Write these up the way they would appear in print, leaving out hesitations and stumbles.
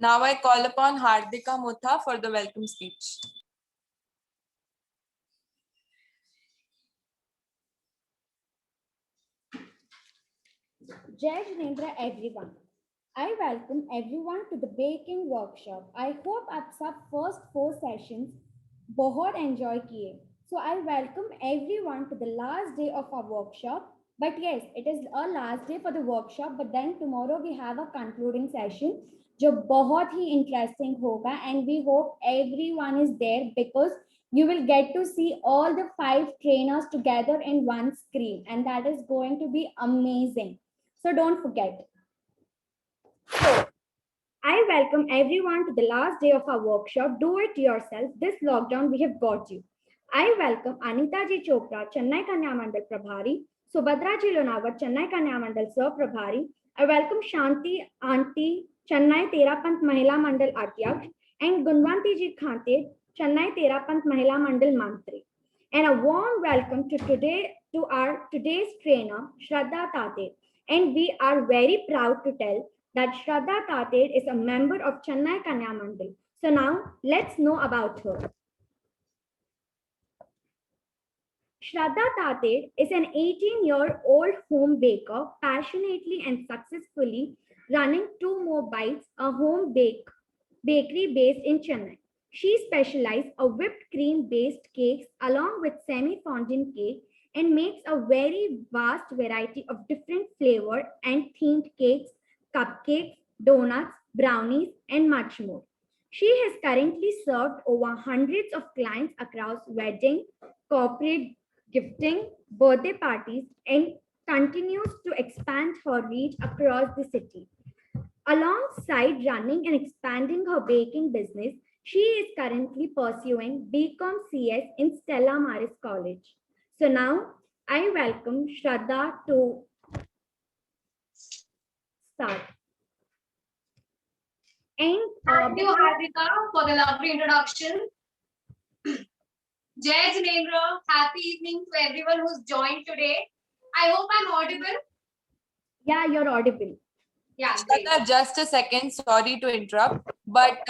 Now I call upon Hardika Motha for the welcome speech. Jai Jinendra everyone. I welcome everyone to the baking workshop. I hope आप सब first 4 sessions बहुत enjoy किए. So I welcome everyone to the last day of our workshop. But yes, it is a last day for the workshop. But then tomorrow we have a concluding session जो बहुत ही interesting होगा, and we hope everyone is there because you will get to see all the 5 trainers together in one screen, and that is going to be amazing. So don't forget. So I welcome everyone to the last day of our workshop. Do it yourself. This lockdown, we have got you. I welcome Anita Ji Chopra, Chennai Kanya Mandal Prabhari, Subhadra Ji Lonawat, Chennai Kanya Mandal Sir Prabhari. I welcome Shanti Auntie, Chennai Terapant Mahila Mandal Atyaksh, and Gunwanti Ji Khante, Chennai Terapant Mahila Mandal Mantri. And a warm welcome to our today's trainer, Shraddha Tate. And we are very proud to tell that Shraddha Tate is a member of Chennai Kanya Mandal. So now let's know about her. Shraddha Tate is an 18-year-old home baker, passionately and successfully running Two More Bites, a home bakery based in Chennai. She specializes in whipped cream based cakes along with semi-fondant cake and makes a very vast variety of different flavor and themed cakes, cupcakes, donuts, brownies, and much more. She has currently served over hundreds of clients across wedding, corporate gifting, birthday parties, and continues to expand her reach across the city. Alongside running and expanding her baking business, she is currently pursuing BCom CS in Stella Maris College. So now I welcome Shraddha to start. And thank you, Hardika, for the lovely introduction. Jai Jinendra, happy evening to everyone who's joined today. I hope I'm audible. Yeah, you're audible. Yeah, just a second, sorry to interrupt, but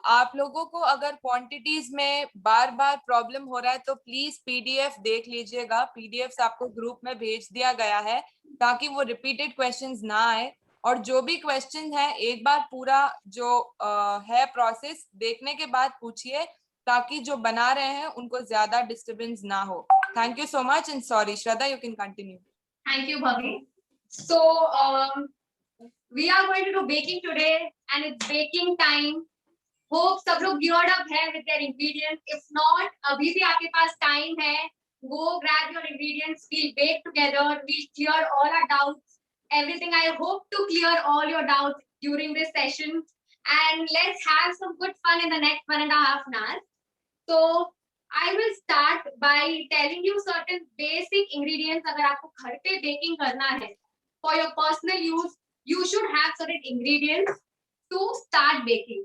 आप लोगों को अगर quantities में बार बार problem हो रहा है तो please PDF देख लीजिएगा. पीडीएफ आपको ग्रुप में भेज दिया गया है ताकि वो रिपीटेड क्वेश्चंस ना आए, और जो भी क्वेश्चन है एक बार पूरा जो है प्रोसेस देखने के बाद पूछिए ताकि जो बना रहे हैं उनको ज्यादा डिस्टर्बेंस ना हो. Thank you so much and sorry. Shraddha, you can continue. Thank you, Bhavi. So we are going to do baking today and it's baking time. Hope सब लोग geared up है with their ingredients. If not, अभी भी आपके पास time है. Go grab your ingredients. We'll bake together. We'll clear all our doubts. Everything. I hope to clear all your doubts during this session. And let's have some good fun in the next 1.5 hours. So I will start by telling you certain basic ingredients. अगर आपको घर पे baking करना है for your personal use, you should have certain ingredients to start baking.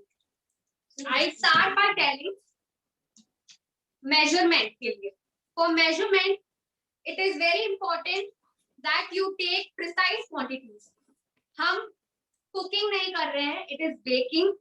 I start by telling measurement के लिए. For measurement, it is very important that you take precise quantities. हम cooking नहीं कर रहे हैं, it is baking.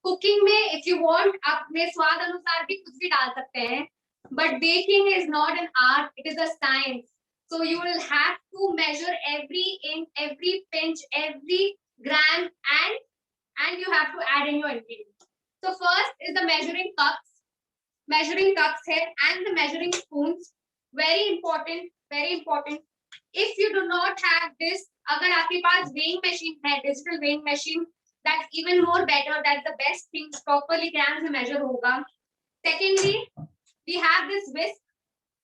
Cooking में if you want अपने स्वाद अनुसार भी कुछ भी डाल सकते हैं, but baking is not an art, it is a science. So you will have to measure every inch, every pinch, every gram, and you have to add in your ingredients. So first is the measuring cups here and the measuring spoons. Very important, very important. If you do not have this, अगर आपके पास weighing machine है, digital weighing machine, that's even more better. That's the best thing. Properly grams में measure होगा. Secondly, we have this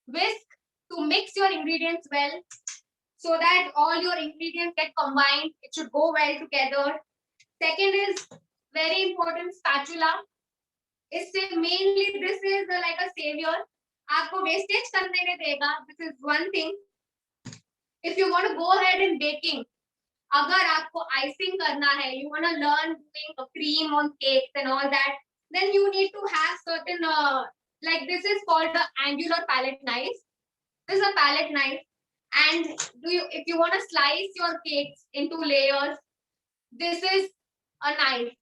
whisk to mix your ingredients well, so that all your ingredients get combined. It should go well together. Second is very important, spatula. इससे mainly this is like a savior. आपको wastage करने नहीं देगा. This is one thing. If you want to go ahead in baking, अगर आपको icing करना है, you want to learn doing a cream on cakes and all that, then you need to have certain like this is called the angular palette knife. This is a palette knife, and if you want to slice your cakes into layers, this is a knife.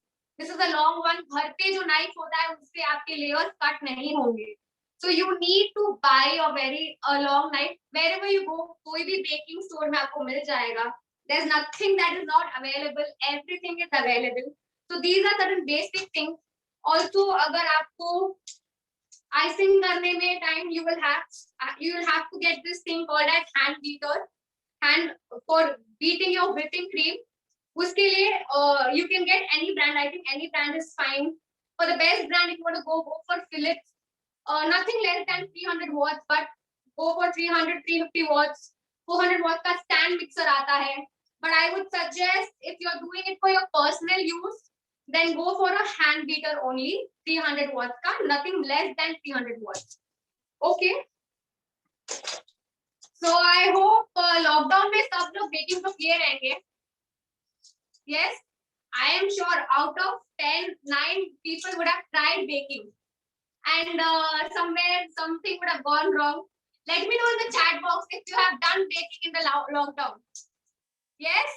This is a long one. घर पे जो knife होता है उससे आपके layers cut नहीं होंगे. So you need to buy a very long knife wherever you go. कोई भी baking store में आपको मिल जाएगा. There's nothing that is not available. Everything is available. So these are certain basic things. Also अगर आपको icing करने में time you will have to get this thing called as hand beater. And for beating your whipping cream, उसके लिए you can get any brand. I think any brand is fine. For the best brand, if you want to go for Philips. Nothing less than 300 watts, but go for 300, 350 watts, 400 watts का stand mixer आता है. But I would suggest if you're doing it for your personal use, then go for a hand beater only, 300 watts का, nothing less than 300 watts. Okay. So I hope lockdown में सब लोग baking तो किए रहेंगे. Yes, I am sure out of 10, 9 people would have tried baking. And somewhere something would have gone wrong. Let me know in the chat box if you have done baking in the lockdown. Yes?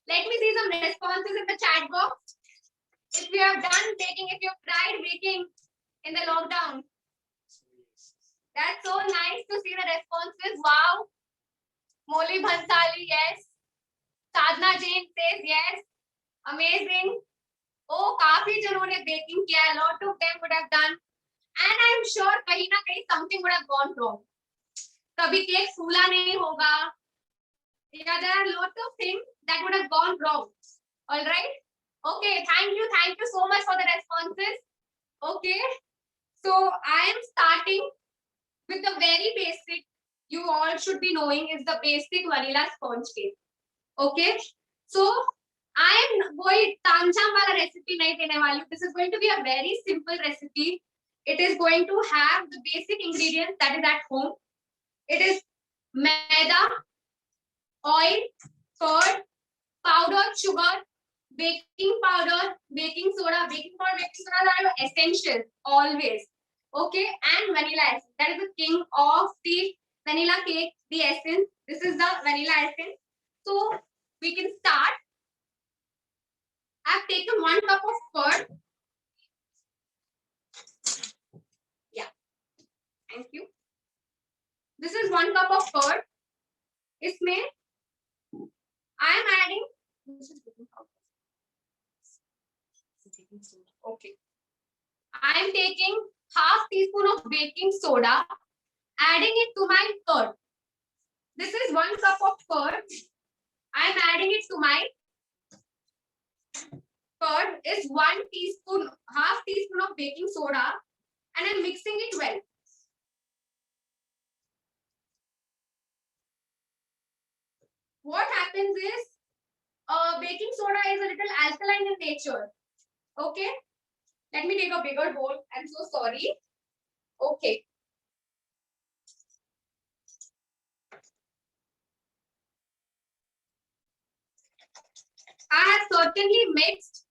Let me see some responses in the chat box. If you have done baking, if you have tried baking in the lockdown. That's so nice to see the responses. Wow. Molly Bhansali, yes. Sadhna Jain says yes. Amazing. Oh, काफी जनों ने baking किया है. Lot of them would have done. And I'm sure कहीं ना कहीं something would have gone wrong. कभी cake फूला नहीं होगा. Yeah, there are lots of things that would have gone wrong. All right. Okay. Thank you so much for the responses. Okay. So I am starting with the very basic. You all should be knowing is the basic vanilla sponge cake. Okay. So I am going तामझाम वाला recipe नहीं देने वाली. This is going to be a very simple recipe. It is going to have the basic ingredients that is at home. It is maida, oil, curd, powdered sugar, baking powder, baking soda. Baking powder, baking soda are essential always. Okay, and vanilla essence. That is the king of the vanilla cake. The essence. This is the vanilla essence. So we can start. I've taken 1 cup of curd. Thank you. This is 1 cup of curd. इसमें I am adding. Okay. I am taking half teaspoon of baking soda, adding it to my curd. This is 1 cup of curd. I am adding it to my curd. Is 1 teaspoon, half teaspoon of baking soda, and I am mixing it well. What happens is baking soda is a little alkaline in nature. Okay, let me take a bigger bowl. I'm so sorry. Okay. I have certainly mixed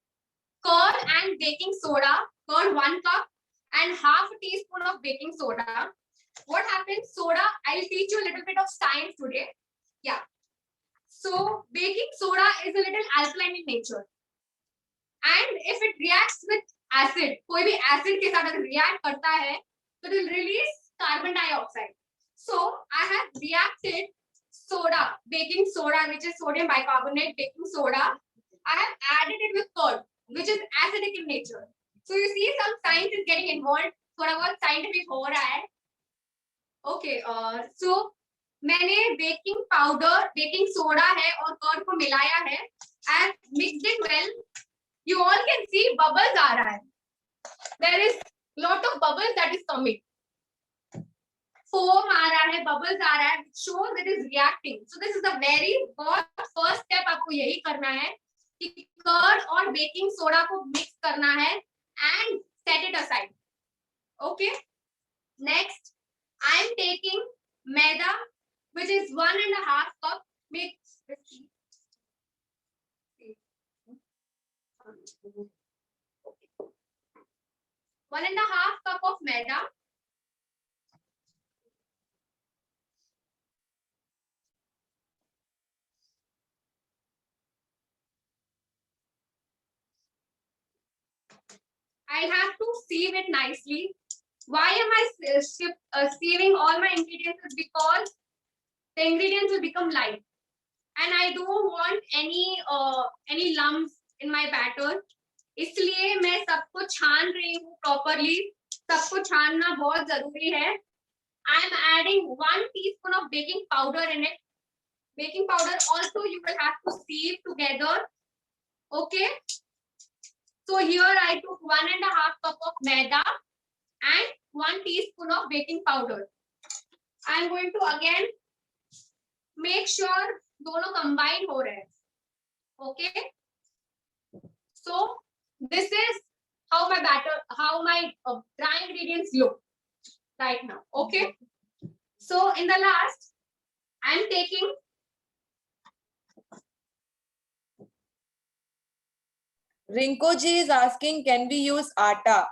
curd and baking soda. Curd 1 cup and half a teaspoon of baking soda. What happens? Soda, I'll teach you a little bit of science today. Yeah. So baking soda is a little alkaline in nature, and if it reacts with acid, कोई भी acid के साथ अगर react करता है, so it will release carbon dioxide. So I have reacted soda, baking soda, which is sodium bicarbonate, baking soda. I have added it with curd, which is acidic in nature. So you see, some science is getting involved. थोड़ा बहुत scientific हो रहा है. Okay. So मैंने baking powder, baking soda है और curd को मिलाया है. I have mixed it well. You all can see bubbles आ रहा है. There is lot of bubbles that is coming. Foam आ रहा है, bubbles आ रहा है. It shows it is reacting. So this is the very first step. आपको यही करना है कि कर्ड और बेकिंग सोडा को मिक्स करना है and set it aside. Okay. Next, I am taking maida, which is 1.5 cup. Mix. 1.5 cup of maida. I have to sieve it nicely. Why am I sieving all my ingredients? Is because the ingredients will become light, and I don't want any lumps in my batter. इसलिए मैं सबको छान रही हूँ properly. सबको छानना बहुत जरूरी है. I am adding 1 teaspoon of baking powder in it. Baking powder also you will have to sieve together. Okay. So here I took 1.5 cup of maida and 1 teaspoon of baking powder. I am going to again make sure दोनों combine हो रहे हैं. Okay. So this is how my dry ingredients look right now. Okay. So in the last, I am taking Rinko ji is asking, can we use atta?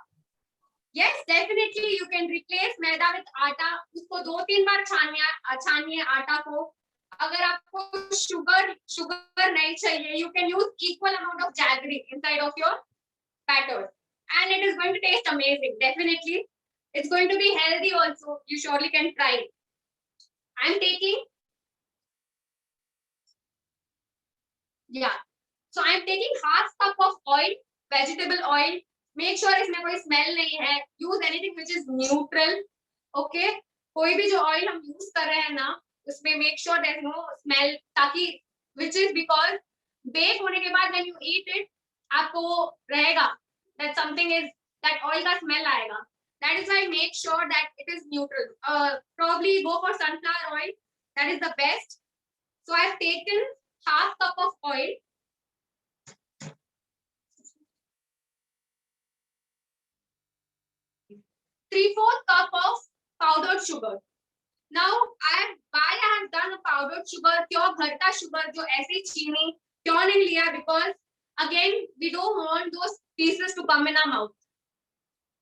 Yes, definitely you can replace maida with आटा. उसको 2-3 बार छानिए आटा को. अगर आपको sugar नहीं चाहिए, you can use equal amount of jaggery inside of your batter, and it is going to taste amazing. Definitely, it's going to be healthy also. You surely can try it. I'm taking, so I'm taking half cup of oil, vegetable oil. Make sure इसमें कोई smell नहीं है. Use anything which is neutral. Okay. कोई भी जो oil हम use कर रहे हैं ना, उसमें make sure there's no smell, ताकि which is because bake होने के बाद when you eat it, आपको रहेगा that something is that oil का smell आएगा. That is why make sure that it is neutral. Probably go for sunflower oil. That is the best. So I've taken half cup of oil. 3/4 cup of powdered sugar. Now why I have done a powdered sugar? क्यों घर का sugar जो ऐसी चीनी क्यों नहीं लिया? Because again we don't want those pieces to come in our mouth.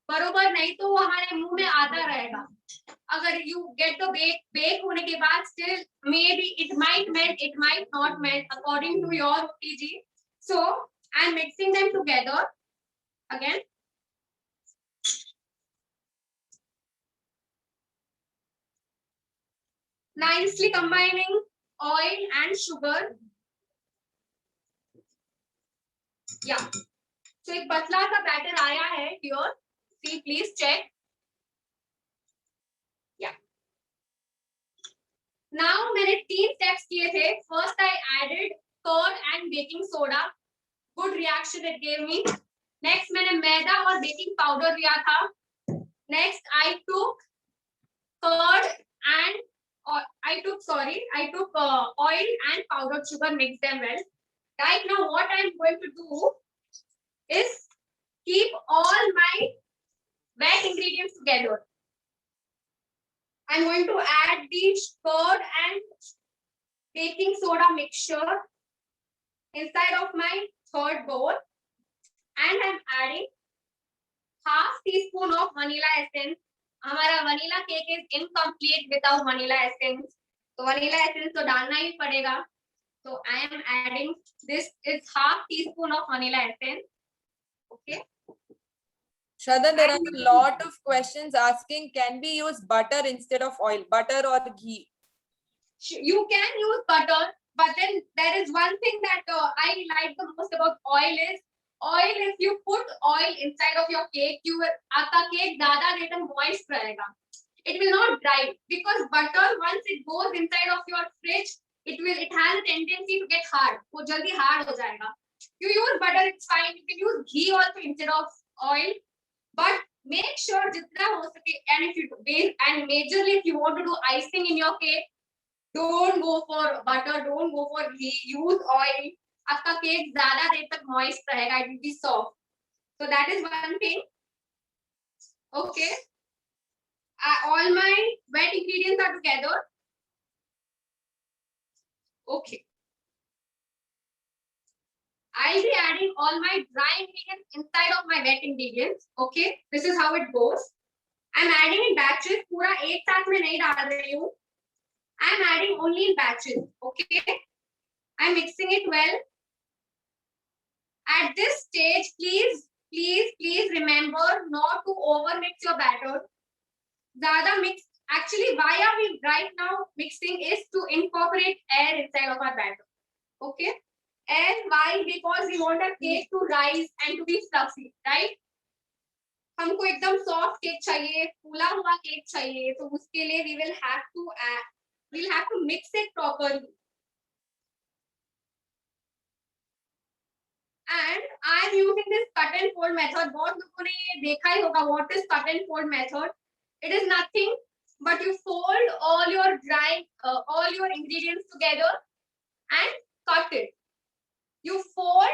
बरोबर नहीं तो वो हमारे मुंह में आता रहेगा. अगर you get the bake होने के बाद still maybe it might melt, it might not melt according to your OTG. So I am mixing them together again. Nicely combining oil and sugar. Yeah. So एक पतला सा batter आया है here. See, please check. Yeah. Now मैंने 3 steps किए थे. First I added curd and baking soda. Good reaction it gave me. Next मैंने मैदा और baking powder लिया था. Next I took curd and I took oil and powdered sugar, mix them well. Right now what I am going to do is keep all my wet ingredients together. I am going to add the curd and baking soda mixture inside of my third bowl, and I am adding half teaspoon of vanilla essence. हमारा vanilla cake is incomplete without vanilla essence. तो vanilla essence तो डालना ही पड़ेगा. So I am adding this is half teaspoon of vanilla essence. Okay. Shraddha, there are a lot of questions asking, can we use butter instead of oil? Butter or ghee? You can use butter, but then there is one thing that I like the most about oil is if you put oil inside of your cake, आपका cake ज़्यादा देर तक moist रहेगा. It will not dry because butter once it goes inside of your fridge, it has a tendency to get hard. वो जल्दी hard हो जाएगा. You use butter, it's fine. You can use ghee also instead of oil, but make sure जितना हो सके, and majorly if you want to do icing in your cake, don't go for butter, don't go for ghee, use oil. आपका cake ज़्यादा देर तक moist रहेगा, it will be soft. So that is one thing. Okay. All my wet ingredients are together. Okay. I'll be adding all my dry ingredients inside of my wet ingredients. Okay. This is how it goes. I'm adding in batches. पूरा एक साथ में नहीं डाल रही हूँ. I'm adding only in batches. Okay. I'm mixing it well. At this stage, please please remember not to over mix your batter. ज़्यादा mix. Actually, why are we right now mixing is to incorporate air inside of our batter. Okay. And why? Because we want our cake to rise and to be fluffy, right? हमको एकदम soft cake चाहिए, फूला हुआ cake चाहिए, तो उसके लिए we'll have to mix it properly. And I am using this cut and fold method. बहुत लोगों ने ये देखा ही होगा. What is cut and fold method? It is nothing but you fold all your ingredients together and cut it. You fold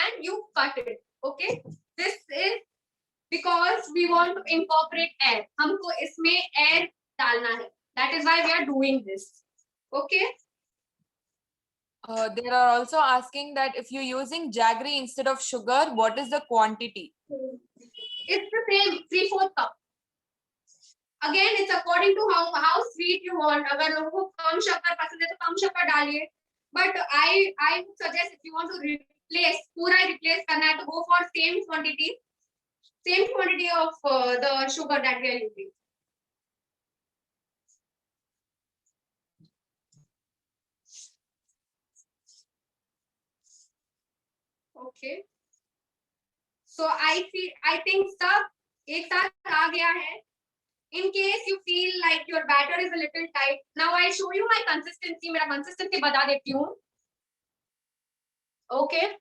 and you cut it. Okay. This is because we want to incorporate air. हमको इसमें air डालना है. That is why we are doing this. Okay. They are also asking that if you're using jaggery instead of sugar, what is the quantity? It's the same 3/4 cup. Again, it's according to how sweet you want. अगर लोगों को कम शक्कर पसंद है तो कम शक्कर डालिए. But I would suggest if you want to पूरा replace करना है तो go for same quantity of the sugar that we are using. Okay. So I think सब एक साथ आ गया है. In case you feel like your batter is a little tight, now I'll show you my consistency. मेरा consistency बता देती हूँ. Okay.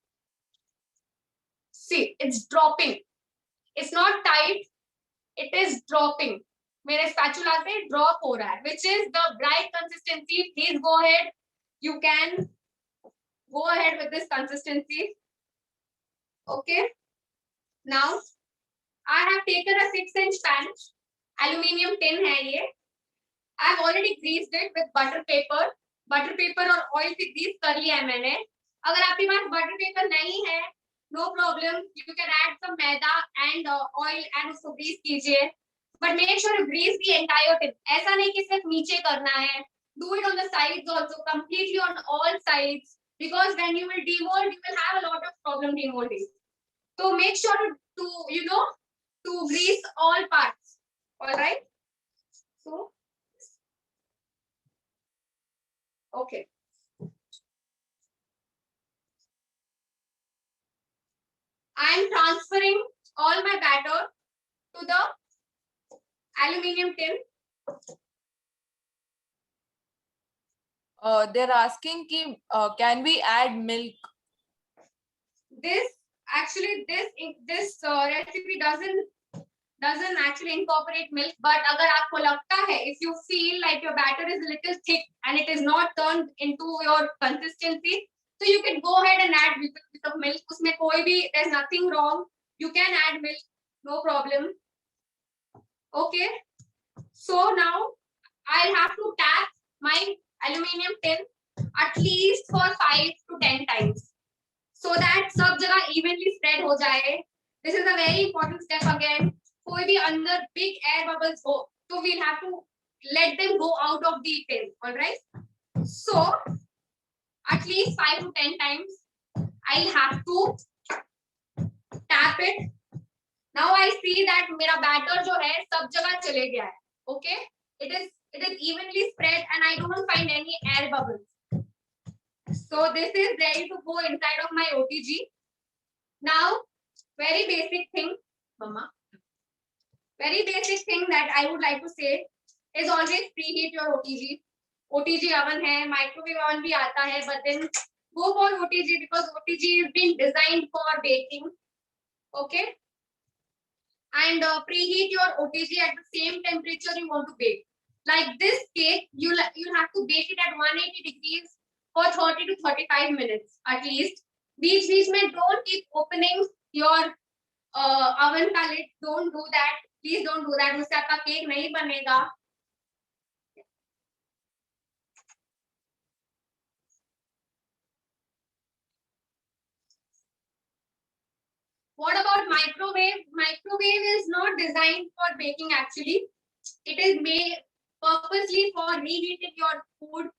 See, it's dropping. It's not tight. It is dropping. मेरे spatula से drop हो रहा है, which is the right consistency. Please go ahead. You can go ahead with this consistency. Okay. Now I have taken a 6-inch pan. Aluminium tin है ये. I have already greased it with butter paper. Butter paper और oil से grease कर लिया है मैंने. अगर आपके पास butter paper नहीं है, no problem. You can add some maida and oil and उसको grease कीजिए. But make sure you grease the entire tin. ऐसा नहीं कि सिर्फ नीचे करना है. Do it on the sides also, completely on all sides. Because when you will demold, you will have a lot of problem demolding. So make sure to grease all parts. All right. So, okay. I am transferring all my batter to the aluminium tin. They're asking can we add milk? This recipe doesn't actually incorporate milk, but अगर आपको लगता है, if you feel like your batter is a little thick and it is not turned into your consistency, so you can go ahead and add little bit of milk. उसमें कोई भी, there's nothing wrong. You can add milk, no problem. Okay. So now I'll have to tap my aluminium tin at least for 5 to 10 times, so that सब जगह evenly spread हो जाए. This is a very important step again. कोई भी अंदर big air bubbles हो, so we'll have to let them go out of the tin. All right. So at least 5 to 10 times I'll have to tap it. Now I see that मेरा batter जो है सब जगह चले गया है. Okay. It is evenly spread and I don't find any air bubbles. So this is ready to go inside of my OTG. Now, very basic thing, Mama. Very basic thing that I would like to say is always preheat your OTG. OTG oven है, microwave oven भी आता है, but then go for OTG because OTG is being designed for baking. Okay. And preheat your OTG at the same temperature you want to bake. Like this cake, you'll have to bake it at 180 degrees for 30 to 35 minutes at least. बीच में don't keep opening your oven का lid. Don't do that. Please don't do that. उससे आपका cake नहीं बनेगा. What about microwave? Microwave is not designed for baking actually. It is made purposely for reheating your food.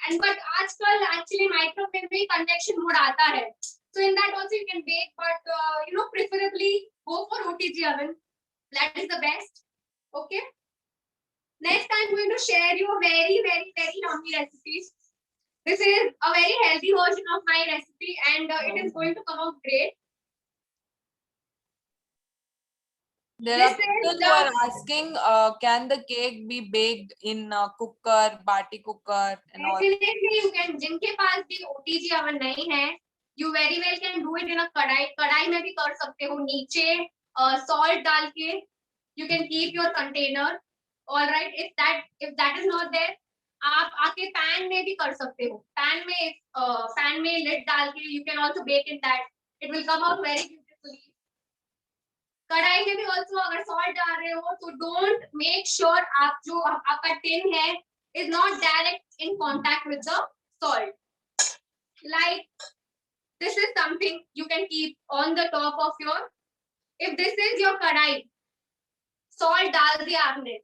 And but आजकल actually microwave में convection mode आता है. So in that also you can bake, but preferably go for OTG oven. That is the best. Okay. Next, I'm going to share you a very, very, very yummy recipe. This is a very healthy version of my recipe, and it is going to come out great. There are people who are asking, can the cake be baked in cooker, bati cooker, and all? Definitely, you can. जिनके पास भी OTG oven नहीं है, you very well can do it in a कढ़ाई. कढ़ाई में भी कर सकते हो. नीचे salt डाल के, you can keep your container. All right. If that is not there, आप आके पैन में भी कर सकते हो. पैन में lid डाल के, you can also bake in that. It will come out very beautifully. कढ़ाई में भी also अगर salt डाल रहे हो तो don't make sure आप जो आपका tin है is not direct in contact with the salt. Like this is something you can keep on the top of your. If this is your कढ़ाई, salt डाल दिया आपने,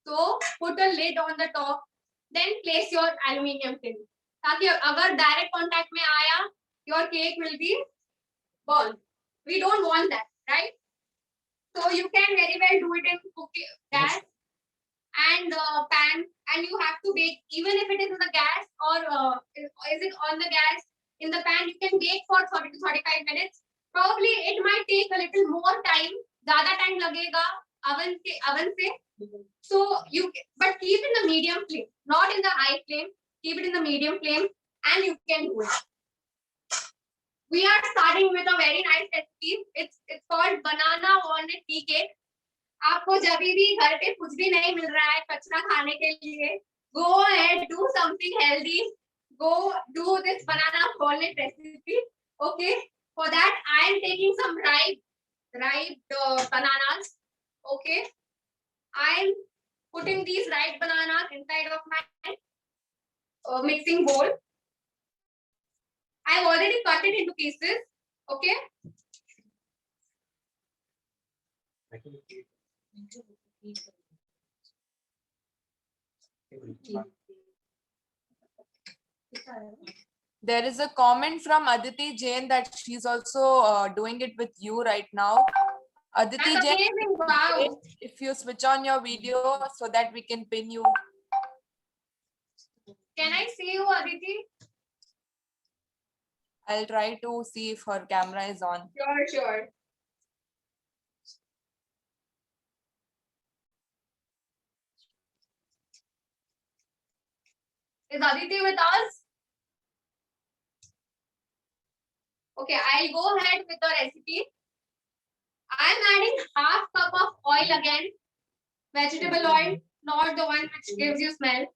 so put a lid on the top, then place your aluminium tin. ताकि अगर direct contact में आया, your cake will be burned. We don't want that, right? So you can very well do it in cooking gas and pan, and you have to bake even if it is in the gas or is it on the gas in the pan. You can bake for 30 to 35 minutes. Probably it might take a little more time. ज़्यादा time लगेगा oven से. So but keep in the medium flame, not in the high flame. Keep it in the medium flame, and you can do it. We are starting with a very nice recipe. It's called banana walnut tea cake. आपको जब भी घर पे कुछ भी नहीं मिल रहा है कचरा खाने के लिए, go ahead, do something healthy. Go do this banana walnut recipe. Okay. For that, I am taking some ripe bananas. Okay. I am putting these ripe bananas inside of my mixing bowl. I have already cut it into pieces. Okay. There is a comment from Aditi Jain that she's also doing it with you right now. Aditi That's Jain, amazing. Wow. if you switch on your video so that we can pin you. Can I see you, Aditi? I'll try to see if her camera is on. Sure. Is Aditi with us? Okay, I'll go ahead with the recipe. I'm adding half cup of oil again. Vegetable oil, not the one which gives you smell.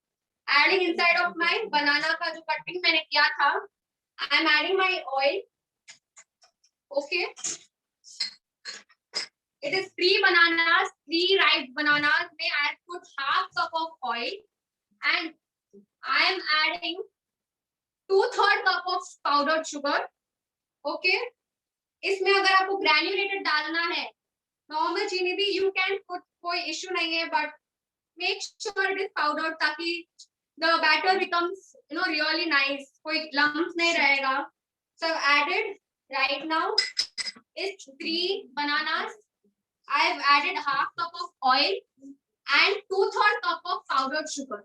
Adding inside of my banana का जो cutting मैंने किया था. I'm adding my oil. Okay. It is 3 bananas, 3 ripe bananas. May I put half cup of oil, and I am adding 2/3 cup of powdered sugar. Okay. इसमें अगर आपको granulated डालना है, normal चीनी भी you can put, कोई issue नहीं है, but make sure it is powdered ताकि the batter becomes really nice. कोई lumps नहीं रहेगा. So I've added right now is 3 bananas. I've added half cup of oil and 2/3 cup of powdered sugar.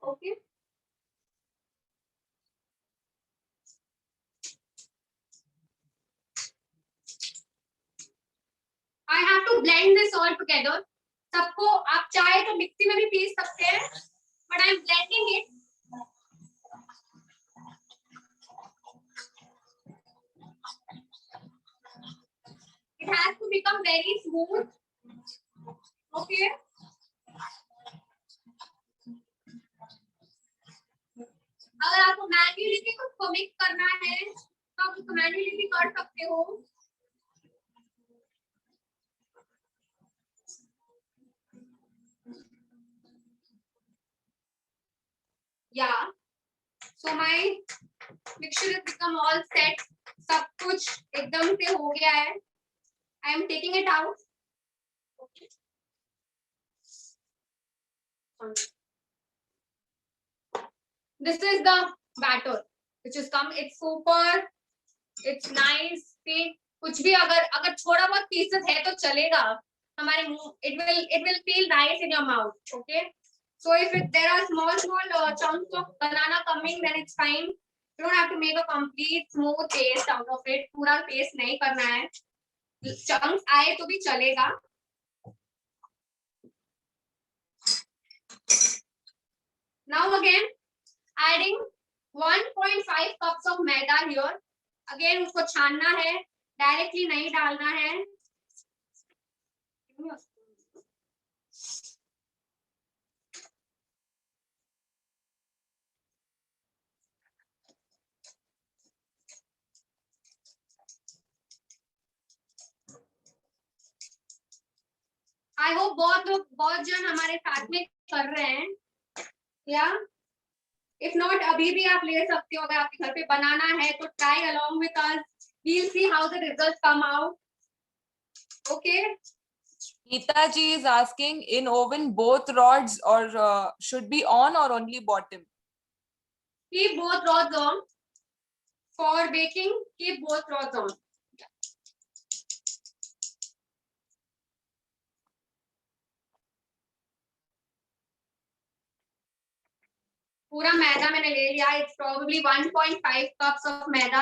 Okay. I have to blend this all together. सबको आप चाहे तो mixie में भी piece सकते हैं, but I'm blending it. It has to become very smooth. Okay. अगर आपको मैन्युअली भी कुछ को मिक्स करना है तो आप उसको मैन्युअली भी कर सकते हो. Yeah. So my mixture has become all set. सब कुछ एकदम से हो गया है. I am taking it out. Okay. This is the batter which has come. It's super it's nice. कुछ भी अगर थोड़ा बहुत पीसेस है तो चलेगा हमारे मुंह, it will feel nice in your mouth. Okay, so if there are small chunks of banana coming, then it's fine. You don't have to make a complete smooth paste out of it. पूरा paste नहीं करना है, chunks आए तो भी चलेगा। Now again adding 1.5 cups of maida here. Again उसको छानना है, डायरेक्टली नहीं डालना है। आई होप बहुत जन हमारे साथ में कर रहे हैं, या इफ नॉट अभी भी आप ले सकते हो, अगर आपके घर पे बनाना है तो try along with us, we will see how the results come out. Okay, Geeta ji is asking, in oven both rods or should be on or only bottom? keep both rods on for baking, keep both rods on। पूरा मैदा मैंने ले लिया, it's probably 1.5 cups of मैदा।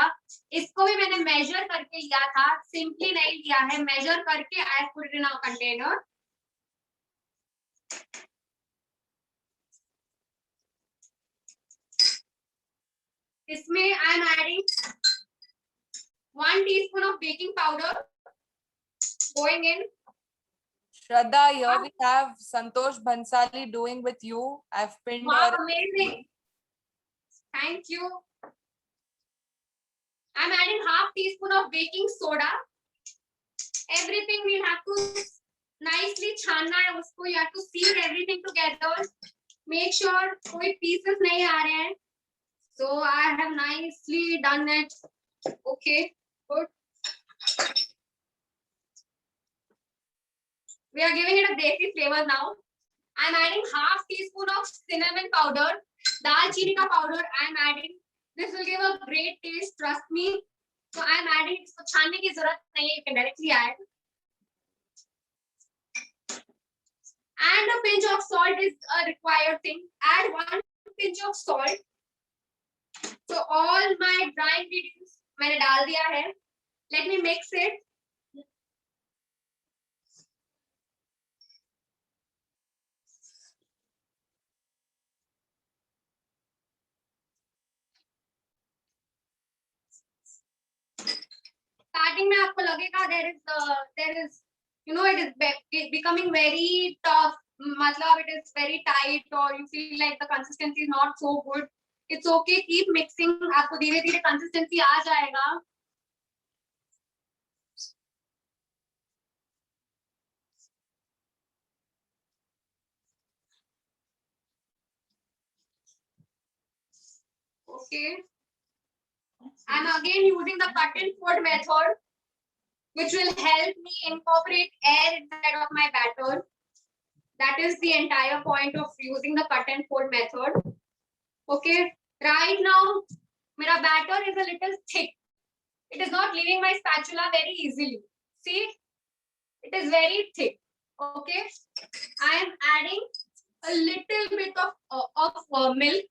इसको भी मैंने major करके लिया था, सिंपली नहीं लिया है, मेजर करके I put it in a container. इसमें I am adding 1 teaspoon of baking powder going in। Shraddha, here we have Santosh Bhansali doing with you. I've pinned Wow, her. amazing, thank you। I'm adding half teaspoon of baking soda। Everything we'll have to nicely छानना है उसको, you have to seal everything together, make sure कोई pieces नहीं आ रहे हैं। So I have nicely done it। Okay, good। We are giving it a desi flavor now। I'm adding half teaspoon of cinnamon powder, दालचीनी का powder I'm adding। This will give a great taste, trust me। So I'm adding, इसको छानने की जरूरत नहीं है, you can directly add। And a pinch of salt is a required thing। Add 1 pinch of salt। So all my dry ingredients मैंने डाल दिया है। Let me mix it। Starting में आपको लगेगा there is you know it is becoming very tough, मतलब it is very tight or you feel like the consistency is not so good, it's okay, keep mixing, आपको धीरे धीरे consistency आ जाएगा। Okay, I'm again using the cut and fold method, which will help me incorporate air inside of my batter। That is the entire point of using the cut and fold method। Okay, right now मेरा batter is a little thick, it is not leaving my spatula very easily। See, it is very thick। Okay, I am adding a little bit of milk।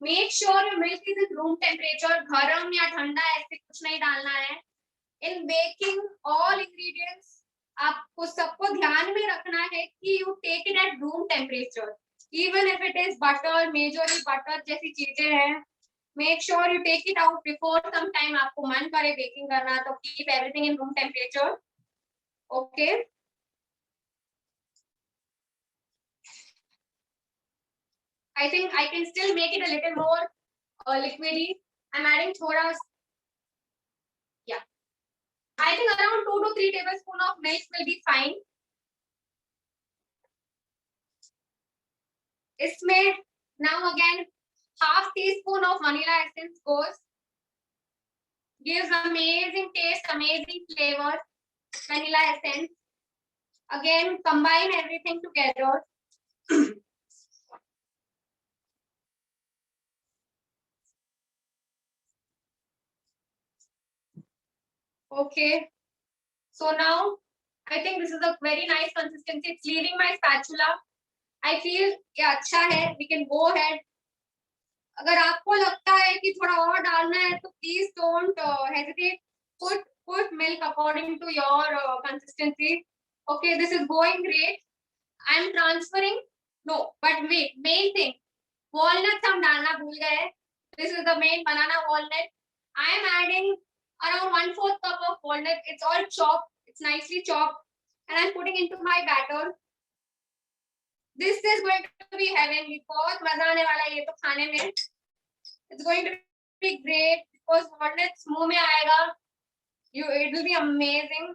Make sure your milk is in room temperature, गरम या ठंडा ऐसे कुछ नहीं डालना है। In baking all ingredients आपको सबको ध्यान में रखना है कि you take it at room temperature, even if it is butter, majorly butter जैसी चीजें हैं, make sure you take it out before some time। आपको मन करे baking करना तो keep everything in room temperature। Okay, I think I can still make it a little more liquidy। I'm adding थोड़ा, yeah, I think around 2 to 3 tablespoons of milk will be fine। इसमें now again half teaspoon of vanilla essence goes, gives amazing taste, amazing flavor, vanilla essence। Again combine everything together। Okay. So now I think this is a very nice consistency. It's leaving my spatula. I feel ये अच्छा है. We can go ahead. अगर आपको लगता है कि थोड़ा और डालना है तो please don't hesitate. Put milk according to your consistency. Okay, this is going great. I am transferring. No, but wait. Main thing. Walnuts हम डालना भूल गए. This is the main banana walnut. I am adding around 1/4 cup of walnut. It's all chopped. It's nicely chopped, and I'm putting into my batter. This is going to be heavenly. बहुत मजा आने वाला है ये तो खाने में. It's going to be great because walnuts मुंह में आएगा. It will be amazing.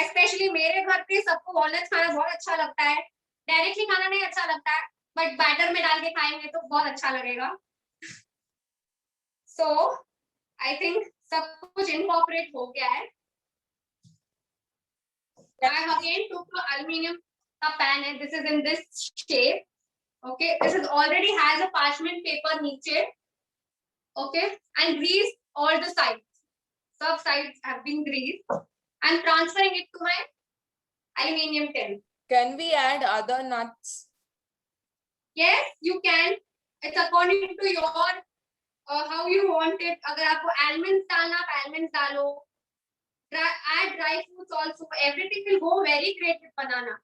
Especially मेरे घर पे सबको walnuts खाना बहुत अच्छा लगता है. Directly खाना नहीं अच्छा लगता है, but batter में डाल के खाएंगे तो बहुत अच्छा लगेगा. So I think सब कुछ incorporate हो गया है. I have again took the aluminium pan and this is in this shape. Okay, this is already has a parchment paper नीचे. Okay, and grease all the sides. Some sides have been greased. I'm transferring it to my aluminium tin. Can we add other nuts? Yes, you can. It's according to your how you want it. अगर आपको almonds डालना आप almonds डालो. Add dry fruits also. Everything will go very great with banana.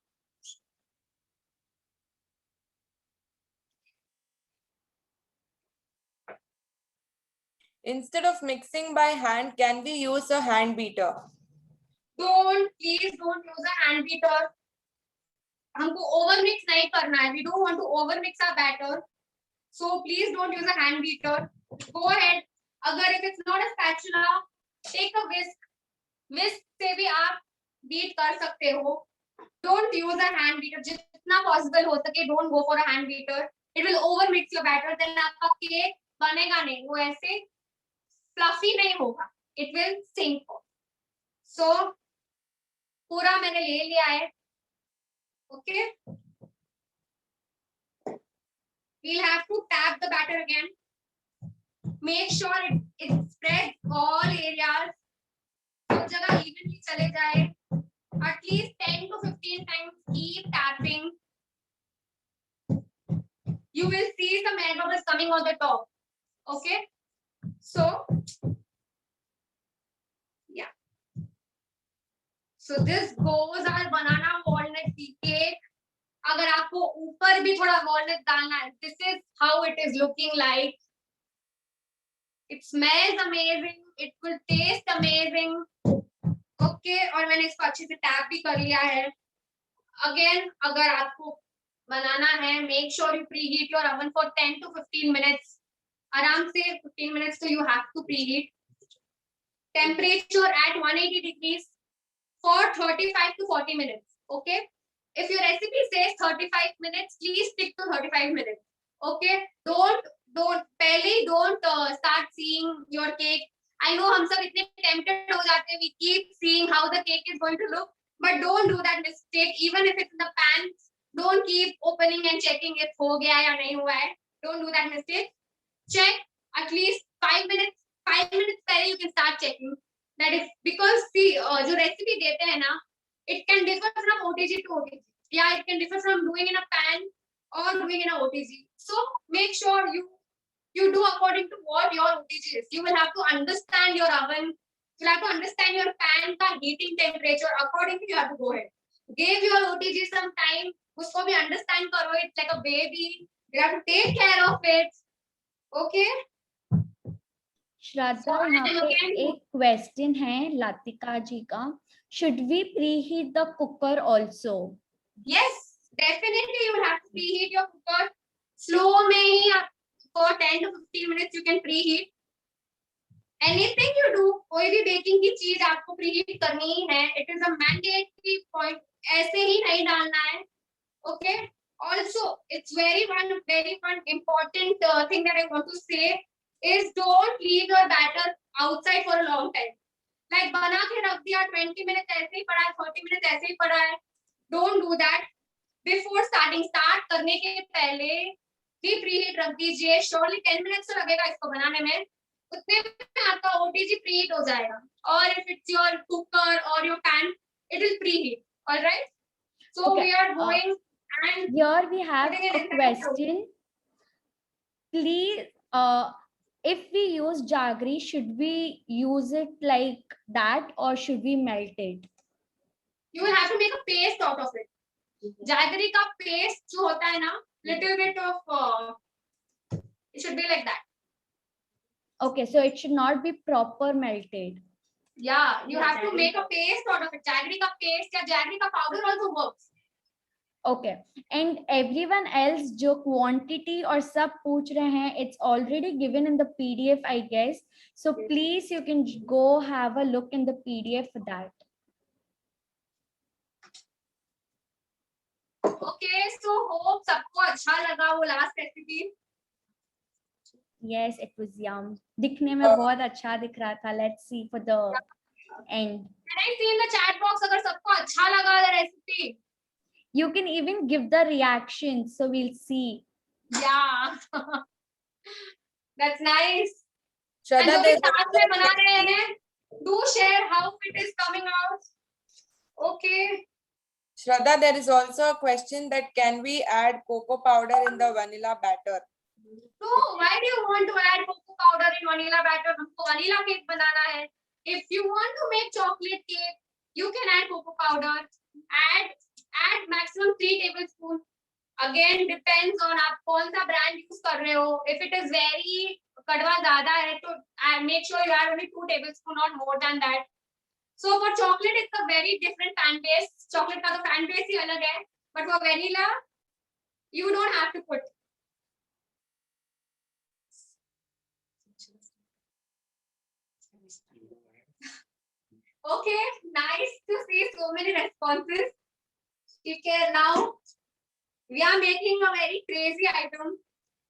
Instead of mixing by hand, can we use a hand beater? Please don't use a hand beater. हमको over mix नहीं करना है. We don't want to over mix our batter. So please don't use a hand beater. Go ahead. अगर if it's not a spatula, take a whisk. Whisk से भी आप beat कर सकते हो. Don't use a hand beater. जितना possible हो सके, don't go for a hand beater. It will over mix your batter. Then आपका cake बनेगा नहीं. वो ऐसे fluffy नहीं होगा. It will sink. So पूरा मैंने ले लिया है. Okay. We'll have to tap the batter again. Make sure it spreads all areas. सब जगह evenly चले जाए. At least 10 to 15 times keep tapping. You will see some air bubbles coming on the top. Okay. So yeah. So this goes our banana walnut cake. अगर आपको ऊपर भी थोड़ा walnut डालना है, this is how it is looking like. It smells amazing. It will taste amazing. Okay, और मैंने इसको अच्छे से टैप भी कर लिया है. Again, अगर आपको बनाना है, make sure you preheat your oven for 10 to 15 minutes. आराम से 15 minutes तो you have to preheat. Temperature at 180 degrees for 35 to 40 minutes. Okay. If your recipe says 35 minutes, please stick to 35 minutes. Okay. Don't start seeing your cake. I know हम सब इतने tempted हो जाते हैं. We keep seeing how the cake is going to look, but don't do that mistake. Even if it's in the pan, don't keep opening and checking if हो गया या नहीं हुआ है. Don't do that mistake. Check at least 5 minutes. 5 minutes पहले you can start checking. That is because see जो recipe देते हैं ना, it can differ from OTG to OTG. Yeah, it can differ from doing in a pan or doing in a OTG. So make sure you do according to what your OTG is. You will have to understand your oven. You have to understand your pan का heating temperature. Accordingly, you have to go ahead. Give your OTG some time. उसको भी understand करो. It's like a baby. You have to take care of it. Okay. श्राद्धा, यहाँ पे एक question है लातिका जी का. Should we preheat the cooker also? Yes, definitely you will have to preheat your cooker. Slow में ही for 10 to 15 minutes you can preheat. Anything you do, कोई भी baking की चीज आपको preheat करनी ही है. It is a mandatory point. ऐसे ही नहीं डालना है. Okay. Also, it's very one important thing that I want to say is don't leave your batter outside for a long time. Like बना के रख दिया 20 minutes ऐसे ही पड़ा है, 30 minutes ऐसे ही पड़ा है. Don't do that. Before starting, start करने के पहले भी preheat रख दीजिए. Surely 10 minutes तो लगेगा इसको बनाने में. उतने में आपका OTG preheat हो जाएगा. Or if it's your cooker or your pan, it will preheat. All right. So Okay, we are going and here we have putting it a inside the question. Please, if we use jaggery, should we use it like that or should we melt it? You will have to make a paste out of it. Jaggery का paste जो होता है ना, little bit of it should be like that. Okay, so it should not be proper melted. Yeah, you have to make a paste out of it. Jaggery का paste या jaggery का powder also works. Okay, and everyone else जो quantity और सब पूछ रहे हैं, it's already given in the PDF, I guess. So please, you can go have a look in the PDF for that. Okay, so hope सबको अच्छा लगा वो last recipe. Yes, it was yum. दिखने में बहुत अच्छा दिख रहा था. Let's see for the end. Can I see in the chat box अगर सबको अच्छा लगा the recipe? You can even give the reaction, so we'll see. Yeah. That's nice. Shraddha, And जो भी साथ में बना रहे हैं, do share how it is coming out. Okay. Shraddha, there is also a question that can we add cocoa powder in the vanilla batter? So why do you want to add cocoa powder in vanilla batter? हमको vanilla cake बनाना है. If you want to make chocolate cake, you can add cocoa powder. Add maximum 3 tablespoons. Again depends on आप कौन सा brand use कर रहे हो. If it is very कड़वा ज़्यादा है तो make sure you add only 2 tablespoons, not more than that. So for chocolate it's a very different fan base. Chocolate का तो fan base ही अलग है. But for vanilla, you don't have to put. Okay, nice to see so many responses. Okay, now we are making a very crazy item.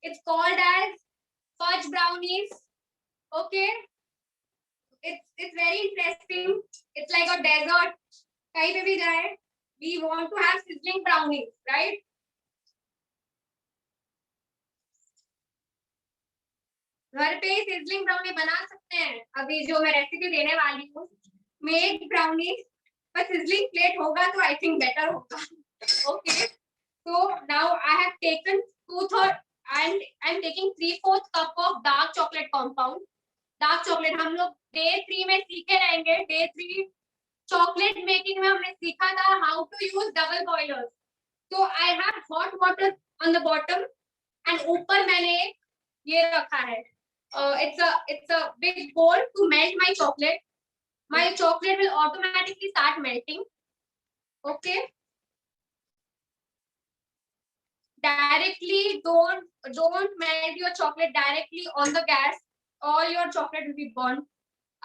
It's called as fudge brownies. Okay, it's very interesting. It's like a dessert. कहीं पे भी जाए, we want to have sizzling brownies, right? घर पे ही sizzling brownie बना सकते हैं. अभी जो मैं रेसिपी देने वाली हूँ, make brownies, पर sizzling plate होगा तो I think better होगा. Okay, so now I have taken 2/3 and I'm taking 3/4 cup of dark chocolate compound. Dark chocolate हम लोग day 3 में सीखे रहेंगे. Day 3 chocolate making में हमने सीखा था how to use double boilers. So I have hot water on the bottom and ऊपर मैंने ये रखा है. It's a big bowl to melt my chocolate. My chocolate will automatically start melting. Okay. Directly don't melt your chocolate directly on the gas. All your chocolate will be burnt.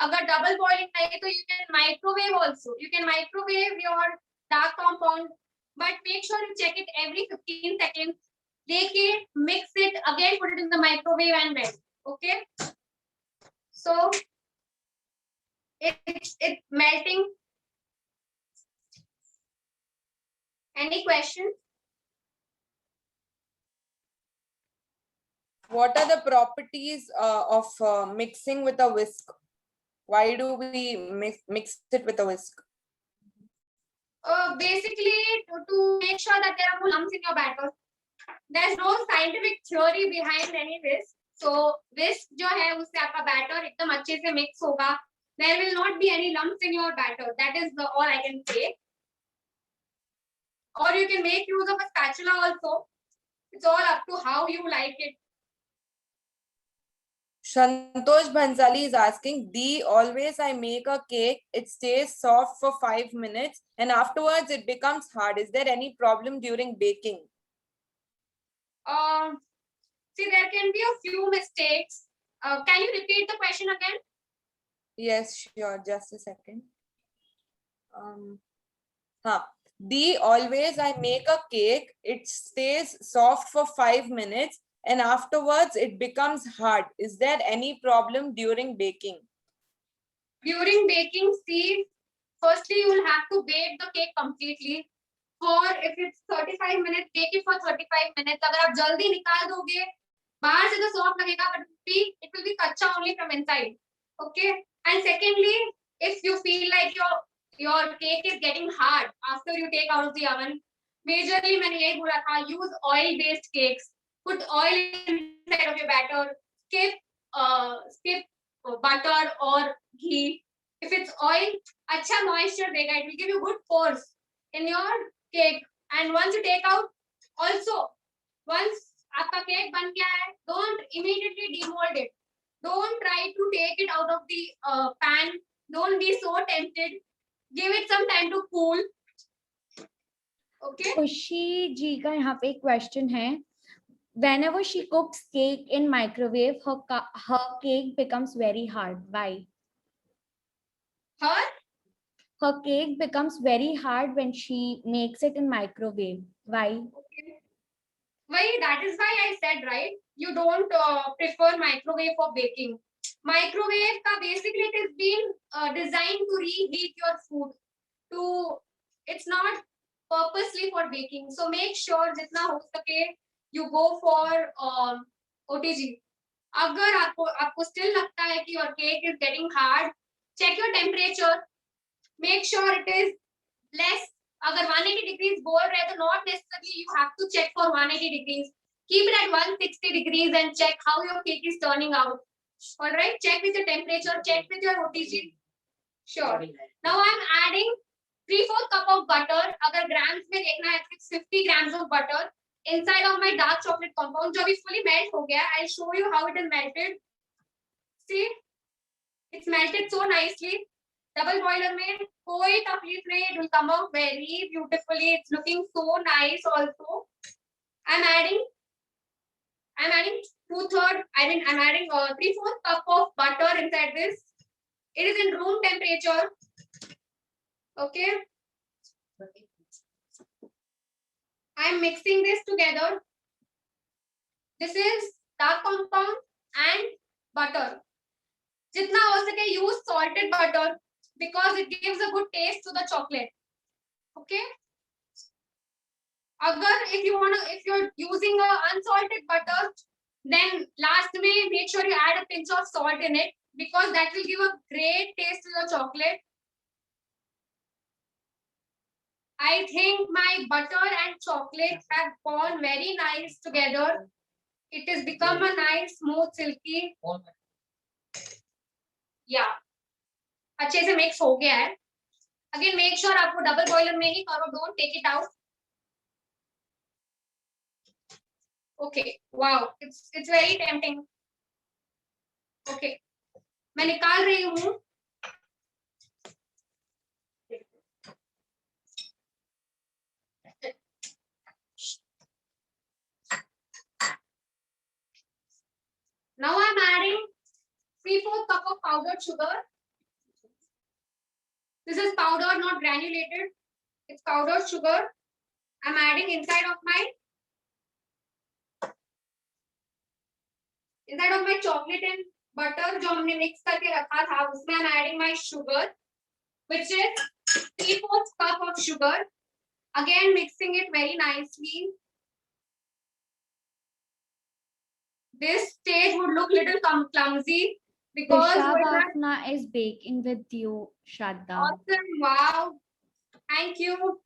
अगर double boiling चाहिए तो you can microwave also. You can microwave your dark compound, but make sure you check it every 15 seconds. Take it, mix it, again put it in the microwave and melt. Okay. So it's melting. Any questions? What are the properties of mixing with a whisk? Why do we mix it with a whisk? Basically to make sure that there are no lumps in your batter. There's no scientific theory behind any whisk. So whisk जो है उससे आपका batter एकदम अच्छे से mix होगा. There will not be any lumps in your batter. That is all I can say. Or you can make use of a spatula also. It's all up to how you like it. Santosh Bhansali is asking, always I make a cake, it stays soft for 5 minutes and afterwards it becomes hard. Is there any problem during baking? See, there can be a few mistakes. Can you repeat the question again? Yes, sure. Just a second. Always I make a cake, it stays soft for 5 minutes and afterwards it becomes hard. Is there any problem during baking? During baking, see, firstly you will have to bake the cake completely. For if it's 35 minutes, bake it for 35 minutes. अगर आप जल्दी निकाल दोगे, बाहर से तो soft लगेगा but it will be कच्चा only from inside. Okay. And secondly, if you feel like your cake is getting hard after you take out of the oven, majorly मैंने यही बोला था, use oil based cakes. Put oil inside of your batter. Skip butter or ghee. If it's oil, अच्छा moisture देगा. It will give you good pores in your cake. And once you take out, also once आपका cake बन गया है, don't immediately demold it. Don't try to take it out of the pan. Don't be so tempted. Give it some time to cool. Okay. खुशी जी का यहाँ पे एक question है. Whenever she cooks cake in microwave, her cake becomes very hard. Why? Her cake becomes very hard when she makes it in microwave. Why? Okay. Why? That is why I said, right? You don't prefer microwave for baking. Microwave का basically it is been designed to reheat your food. It's not purposely for baking. So make sure जितना हो सके you go for OTG. अगर आपको still लगता है कि your cake is getting hard, check your temperature. Make sure it is less. अगर 180 degrees बोल रहे हैं तो not necessarily you have to check for 180 degrees. Keep it at 160 degrees and check how your cake is turning out. All right, check with your temperature, check with your OTG. Sure. Now I'm adding 3/4 cup of butter. अगर grams में देखना है, it's 50 grams of butter inside of my dark chocolate compound जो अभी fully melt हो गया. I'll show you how it is melted. See, it's melted so nicely. Double boiler में कोई तकलीफ नहीं. It will come out very beautifully. It's looking so nice also. I'm adding 2/3. I'm adding 3/4 cup of butter inside this. It is in room temperature. Okay. I'm mixing this together. This is dark compound and butter. जितना हो सके use salted butter because it gives a good taste to the chocolate. Okay. अगर if you're using a unsalted butter, then last में make sure you add a pinch of salt in it because that will give a great taste to your chocolate. I think my butter and chocolate have gone very nice together. It has become a nice, smooth, silky. Yeah. अच्छे से mix हो गया है. Again, make sure आपको double boiler में ही करो. Don't take it out. Okay. Wow. It's very tempting. Okay. मैं निकाल रही हूँ. Now I'm adding 3/4 cup of powdered sugar. This is powdered, not granulated. It's powdered sugar. I'm adding inside of my chocolate and butter जो हमने mix करके रखा था, उसमें I'm adding my sugar, which is 3/4 cup of sugar. Again, mixing it very nicely. This stage would look little clumsy because Disha is baking with you, Shraddha. Awesome! Wow! Thank you.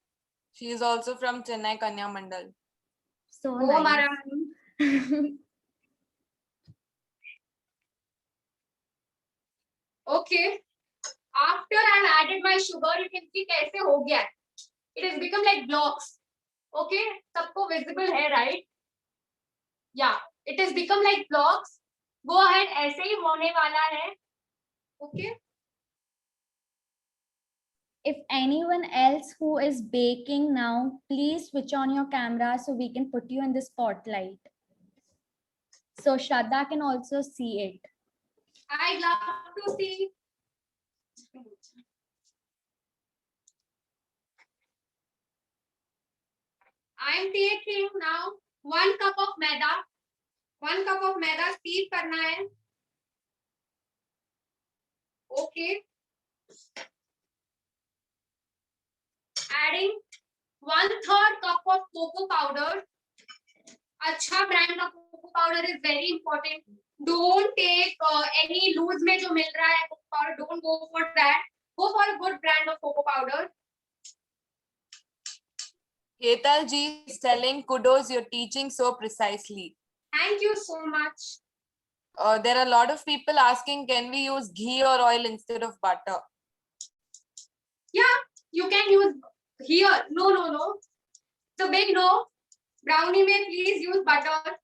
She is also from Chennai, Kanya Mandal. So nice. Okay. After I've added my sugar, you can see कैसे हो गया. It has become like blocks. Okay, सबको visible है, right? Yeah, it has become like blocks. Go ahead, ऐसे ही होने वाला है. Okay. If anyone else who is baking now, please switch on your camera so we can put you in the spotlight. So Shraddha can also see it. I'd love to see. I'm taking now 1 cup of maida. 1 cup of maida steep करना है. Okay. Adding 1/3 cup of cocoa powder. अच्छा brand का cocoa powder is very important. Don't take any loose में जो मिल रहा है cocoa powder. Don't go for that. Go for a good brand of cocoa powder. Ketal ji is telling kudos, you're teaching so precisely. Thank you so much. There are a lot of people asking, can we use ghee or oil instead of butter? Yeah, you can use here. No, no, no. So big no. Brownie may please use butter.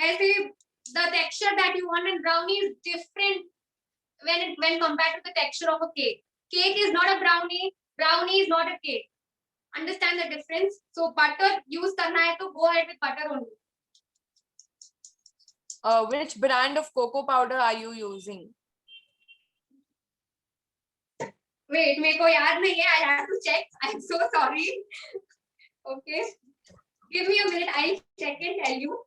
वैसे the texture that you want in brownie is different when compared to the texture of a cake. Cake is not a brownie. Brownie is not a cake. Understand the difference? So butter use करना है तो go ahead with butter only. Which brand of cocoa powder are you using? Wait, मेरे को याद नहीं है. I have to check. I'm so sorry. Okay. Give me a minute. I'll check and tell you.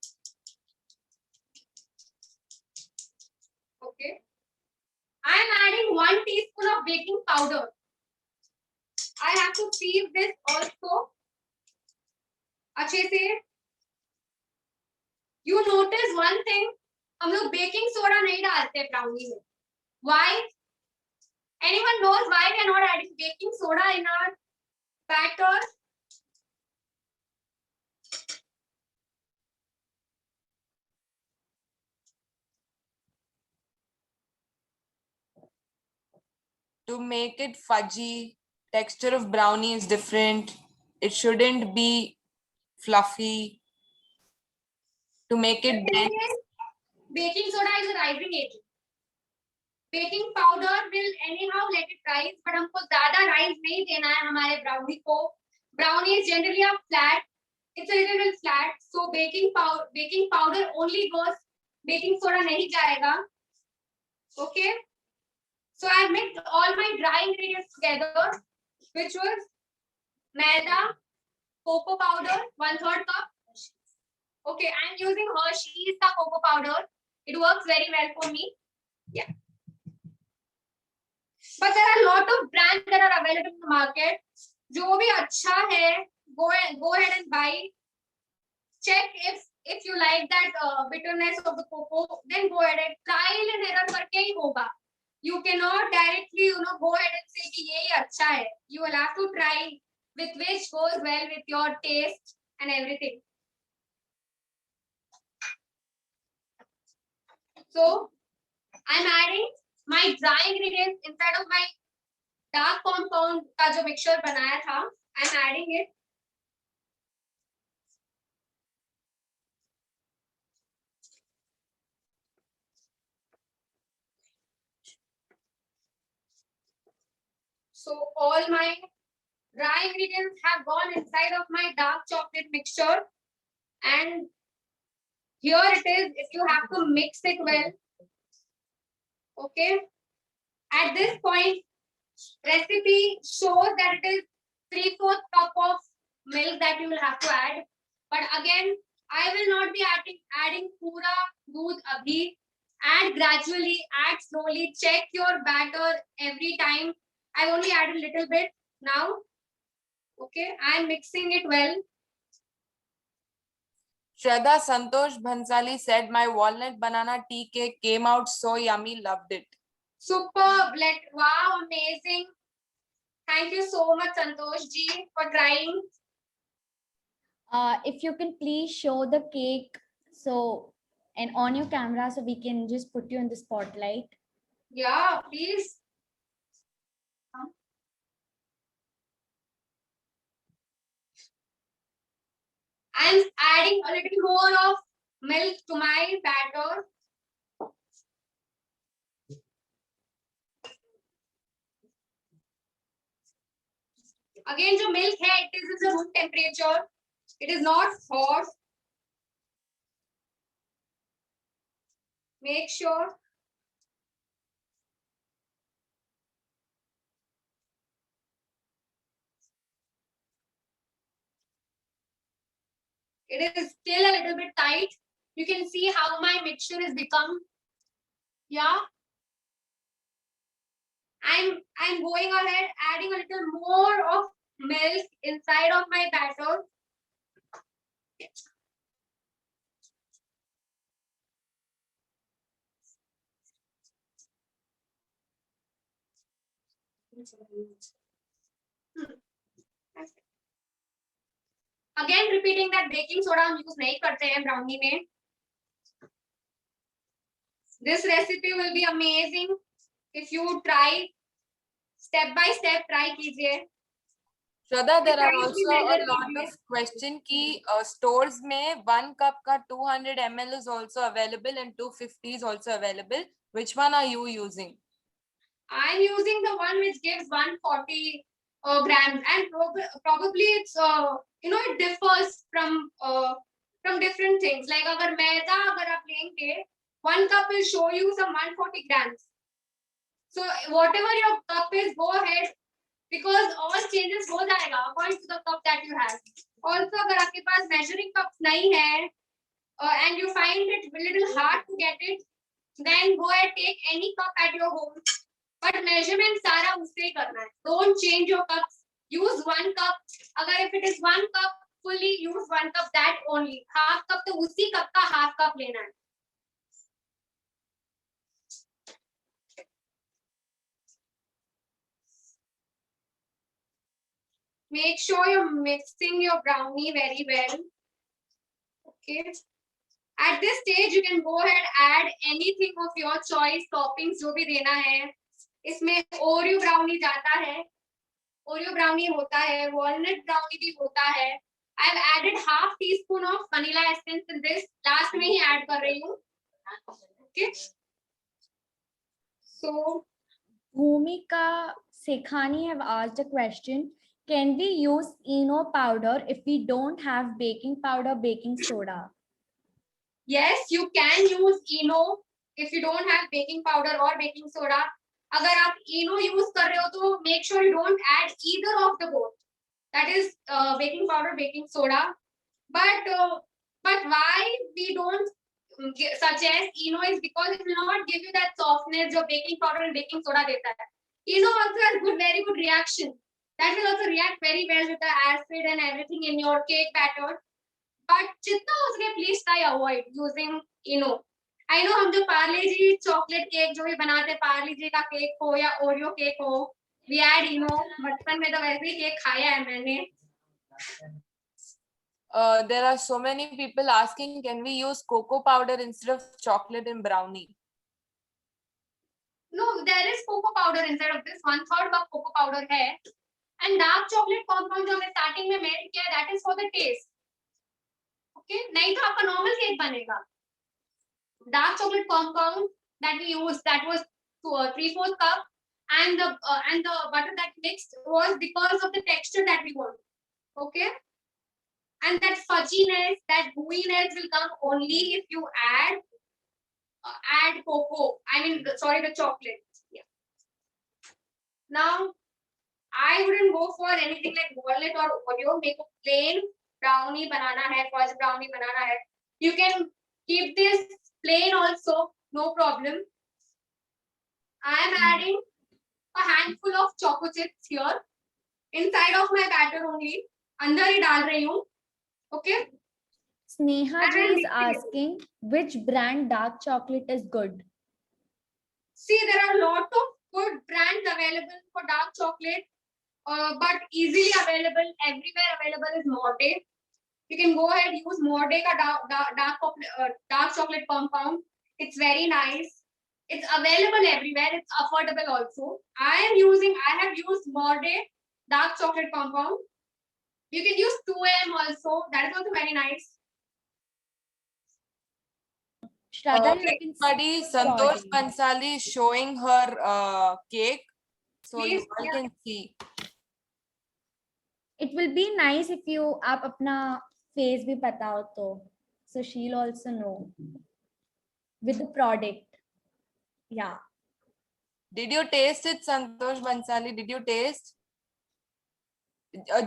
Okay. I am adding 1 teaspoon of baking powder. I have to sieve this also. अच्छे से. You notice one thing. हम लोग baking soda नहीं डालते brownie में. Why? Anyone knows why we are not adding baking soda in our batter? To make it fudgy, texture of brownie is different. It shouldn't be fluffy. To make it dense. Baking soda is a rising agent. Baking powder will anyhow let it rise, but हमको ज़्यादा rise नहीं देना है हमारे brownie को. Brownie is generally a flat. It's a little bit flat. So baking powder only goes. Baking soda नहीं जाएगा. Okay. So I mixed all my dry ingredients together, which was maida, cocoa powder, 1/3 cup. Okay, I'm using Hershey's का cocoa powder. It works very well for me. Yeah. But there are a lot of brands that are available in the market. जो भी अच्छा है, go ahead and buy. Check if you like that bitterness of the cocoa, then go ahead and trial and error करके ही होगा. You cannot directly, go ahead and say कि ये अच्छा है. You will have to try with which goes well with your taste and everything. So I'm adding my dry ingredients inside of my dark compound का जो mixture बनाया था. I'm adding it. So all my dry ingredients have gone inside of my dark chocolate mixture, and here it is. If you have to mix it well, okay. At this point, recipe shows that it is 3/4 cup of milk that you will have to add. But again, I will not be adding pura doodh abhi. Add gradually, add slowly. Check your batter every time. I only add a little bit now. Okay, I am mixing it well. Shraddha Santosh Bhansali said, my walnut banana tea cake came out so yummy, loved it. Superb. Wow, amazing. Thank you so much, Santosh ji, for trying. If you can please show the cake and on your camera so we can just put you in the spotlight. Yeah, please. I'm adding a little more of milk to my batter. Again, जो milk है, it is in the room temperature. It is not hot. Make sure. It is still a little bit tight. You can see how my mixture has become. Yeah. I'm going ahead, adding a little more of milk inside of my batter. Again repeating that baking soda हम use नहीं करते हैं brownie में. This recipe will be amazing if you try. Step by step try कीजिए. Shraddha, there are also a lot of question ki stores mein 1 cup ka 200 ml is also available and 250 is also available. Which one are you using? I'm using the one which gives 140 grams, and probably it's it differs from different things. Like agar maida agar aap lenge, 1 cup will show you some 140 grams. So whatever your cup is, go ahead, because all changes हो जाएगा according to the cup that you have. Also अगर आपके पास measuring cups नहीं है and you find it a little hard to get it, then go ahead, take any cup at your home. But measurement सारा उससे ही करना है. Don't change your cups. Use 1 cup. अगर if it is 1 cup, fully use 1 cup, that only. Half cup तो उसी cup का half cup लेना है. Make sure you're mixing your brownie very well. Okay. At this stage, you can go ahead add anything of your choice, toppings जो भी देना है. इसमें Oreo brownie जाता है. Oreo brownie होता है. Walnut brownie भी होता है. I've added half teaspoon of vanilla essence in this. Last में ही add कर रही हूँ. Okay. So, Bhumika Sekhani have asked a question. Can we use ENO powder if we don't have baking powder, baking soda? yes, you can use ENO if you don't have baking powder or baking soda. अगर आप ENO use कर रहे हो तो make sure you don't add either of the both. That is baking powder, baking soda. But why we don't suggest ENO is because it will not give you that softness जो baking powder and baking soda देता है. ENO also has very good reaction. That will also react very well with the acid and everything in your cake batter. But जितना हो सके please try avoid using ENO. I know हम जो पार्ले जी chocolate cake जो भी बनाते हैं, पार्ले जी का cake हो या Oreo cake हो, we add ENO. बचपन में तो वैसे ही cake खाया है मैंने. There are so many people asking, can we use cocoa powder instead of chocolate in brownie? No, there is cocoa powder instead of this. 1/3 cup cocoa powder है. And dark chocolate compound जो हमने starting में made किया, that is for the taste. Okay, नहीं तो आपका normal cake बनेगा. Dark chocolate compound that we used, that was 3/4 cup, and the butter that mixed was because of the texture that we want. Okay, and that fudginess, that gooiness will come only if you add cocoa. The chocolate. Yeah. Now, I wouldn't go for anything like walnut or Oreo. Make a plain brownie banana hai, fudge brownie banana hai. You can keep this plain also, no problem. I am adding a handful of choco chips here inside of my batter only. अंदर ही डाल रही हूँ. Okay. Sneha ji is asking which brand dark chocolate is good. See, there are a lot of good brands available for dark chocolate, but easily available, everywhere available is Morte. You can go ahead use Morte ka dark chocolate compound. It's very nice. It's available everywhere. It's affordable also. I have used Morte dark chocolate compound. You can use 2M also. That is also very nice. Shraddha, everybody, Santosh Pansali is showing her cake, so Please, you all can see. It will be nice if you आप अपना face भी पता हो तो, so she'll also know with the product. Yeah. Did you taste it, Santosh Pansali? Did you taste?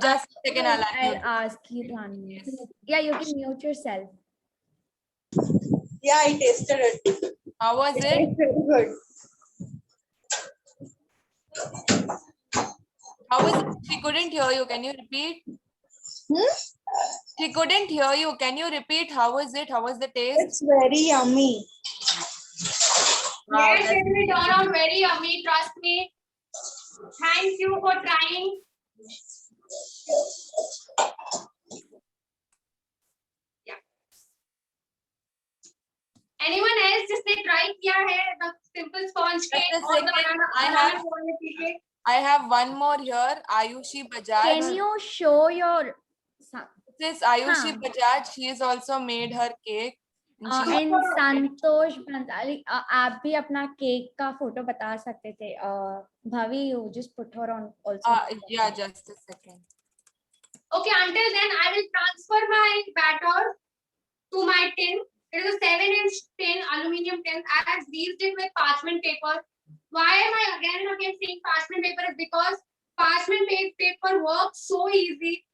Just a second, I'll ask you to unmute. Yeah, you can mute yourself. Yeah, I tasted it. How was it? It's very good. How was it? She couldn't hear you. Can you repeat? She couldn't hear you. Can you repeat? How was it? How was the taste? It's very yummy. Wow, yes, it will turn out very yummy. Trust me. Thank you for trying. Yeah. Anyone else जिसने try किया है the simple sponge cake Just a और the second, banana quality cake? I have one more here. Ayushi Bajaj. Can you show your This is Ayushi हाँ. Bajaj. She has also made her cake. And she and Santosh Bhansali आप भी अपना cake का photo बता सकते थे भावी you just put her on also yeah, just a second. Okay, until then I will transfer my batter to my tin. It is a 7-inch tin, aluminium tin. I have greased it with parchment paper. Why am I again and again saying parchment paper? Is because parchment paper works so easy.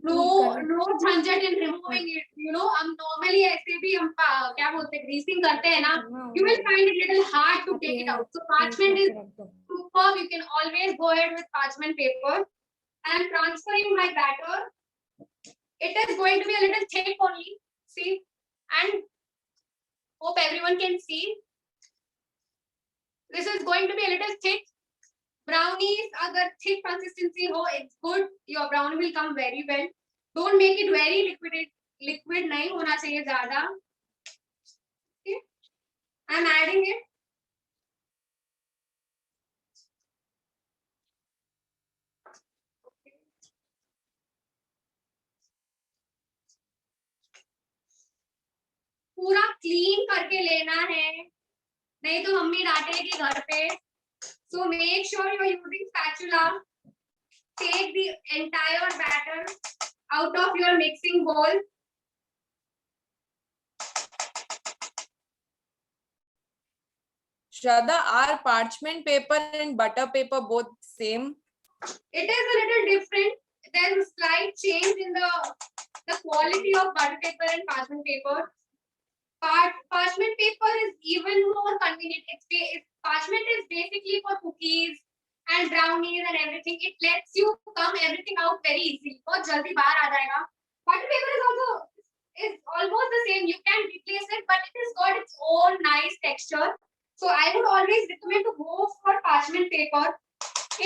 No झंझट in removing it. You know, हम normally ऐसे भी हम क्या बोलते हैं greasing करते हैं ना. You will find it little hard to take it out. So parchment is superb. You can always go ahead with parchment paper. I am transferring my batter. It is going to be a little thick only. See, and hope everyone can see. This is going to be a little thick. Brownies, agar thick consistency ho, it's good. Your brownie will come very well. Don't make it very liquid nahi hona chahiye zyada. Okay. I'm adding it. पूरा clean करके लेना है, नहीं तो mummy डांटेगी घर पे. So make sure you're using spatula. Take the entire batter out of your mixing bowl. Shraddha, are parchment paper and butter paper both same? It is a little different. There's a slight change in the quality of butter paper and parchment paper. Parchment paper is even more convenient. Parchment is basically for cookies and brownies and everything. It lets you come everything out very easily. बहुत जल्दी बाहर आ जाएगा. Butter paper is almost the same. You can replace it, but it has got its own nice texture. So I would always recommend to go for parchment paper.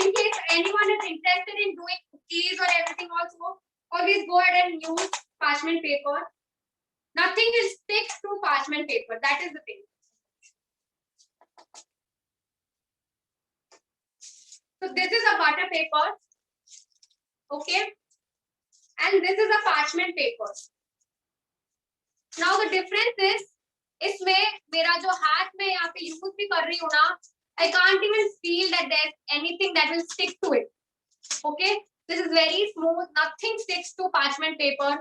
In case anyone is interested in doing cookies or everything also, always go ahead and use parchment paper. Nothing will stick to parchment paper. That is the thing. So this is a butter paper. Okay. And this is a parchment paper. Now the difference is, इसमें मेरा जो हाथ में यहाँ पे use भी कर रही हूँ ना, I can't even feel that there's anything that will stick to it. Okay, this is very smooth. Nothing sticks to parchment paper.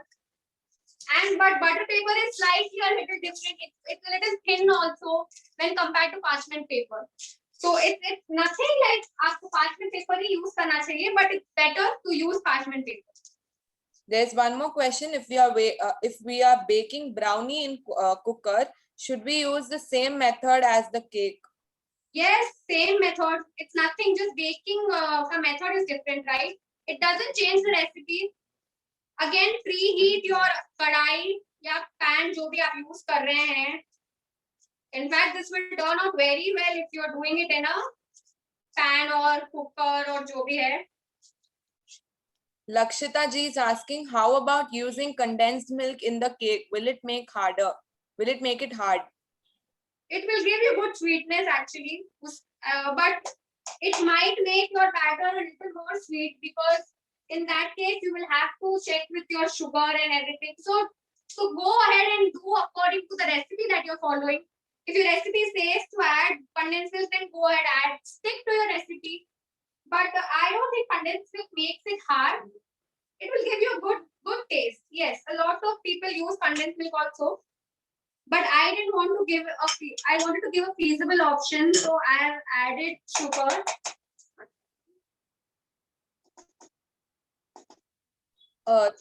But butter paper is slightly a little different. It's a little thin also when compared to parchment paper. So it's nothing like आपको parchment paper ही use करना चाहिए, but it's better to use parchment paper. There's one more question. If we are baking brownie in cooker, should we use the same method as the cake? Yes, same method. It's nothing. Just baking the method is different, right? It doesn't change the recipe. Again, preheat your कढ़ाई या pan जो भी आप use कर रहे हैं. In fact, this will turn out very well if you are doing it in a pan or cooker or जो भी है. Lakshita ji is asking, how about using condensed milk in the cake? Will it make harder? Will it make it hard? It will give you good sweetness actually, but it might make your batter a little more sweet, because in that case you will have to check with your sugar and everything. So go ahead and do according to the recipe that you're following. If your recipe says to add condensed milk, then go ahead, stick to your recipe. But I don't think condensed milk makes it hard. It will give you a good taste. Yes, a lot of people use condensed milk also. But I didn't want to give I wanted to give a feasible option, so I have added sugar.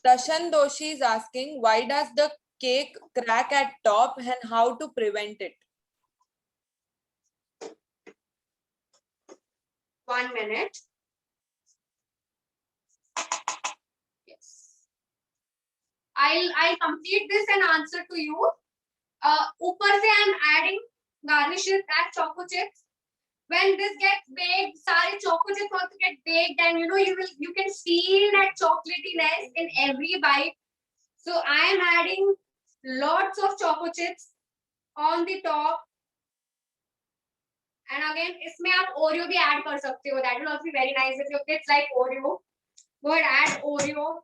Tashan Doshi is asking, why does the cake crack at top and how to prevent it? 1 minute. Yes. I'll complete this and answer to you. ऊपर से I'm adding garnishes as choco chips. when this gets baked, sare choco chips also get baked, and you can feel that chocolatiness in every bite. So I am adding lots of choco chips on the top, and again इसमें आप Oreo भी add कर सकते हो. That will also be very nice if your kids like Oreo. Go ahead, add Oreo.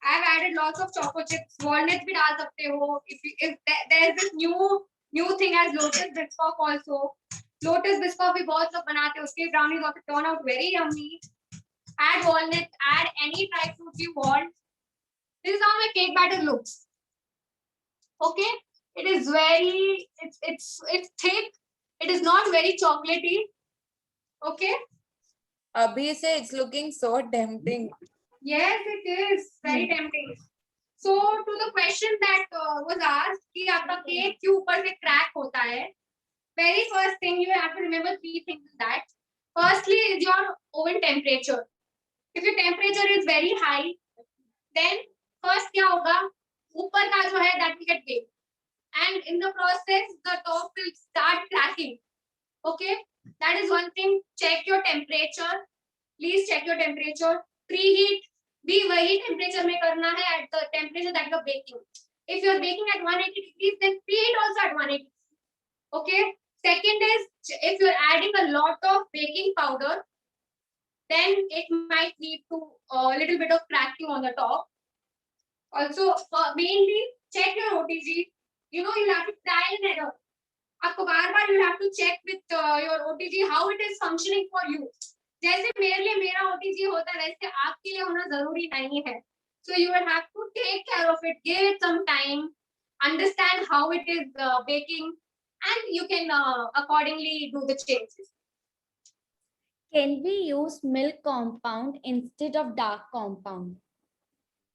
I've added lots of choco chips. Walnuts भी डाल सकते हो. If there's this new thing as Lotus Biscoff also. Lotus Biscoff भी बहुत लोग बनाते हैं. उसके brownies also turn out very yummy. Add walnuts. Add any dry fruits you want. This is how my cake batter looks. Okay, it is very it's thick. It is not very chocolatey. Okay. Abhi se it's looking so tempting. Yes, it is very tempting. So to the question that was asked कि आपका cake क्यों ऊपर से crack होता है, very first thing you have to remember three things in that. Firstly is your oven temperature. If your temperature is very high, then first क्या होगा, ऊपर का जो है that will get baked, and in the process the top will start cracking. Okay, that is one thing. Check your temperature. Please check your temperature. Preheat भी वही temperature में करना है at the temperature that you are baking. If you are baking at 180 degrees, then preheat also at 180. Okay. Second is if you are adding a lot of baking powder, then it might lead to a little bit of cracking on the top. Also, mainly check your OTG. You have to trial and error. आपको बार-बार you have to check with your OTG how it is functioning for you. जैसे मेरे लिए मेरा OTG होता है वैसे आपके लिए होना जरूरी नहीं है. So you will have to take care of it, give it some time, understand how it is baking, and you can accordingly do the changes. Can we use milk compound instead of dark compound?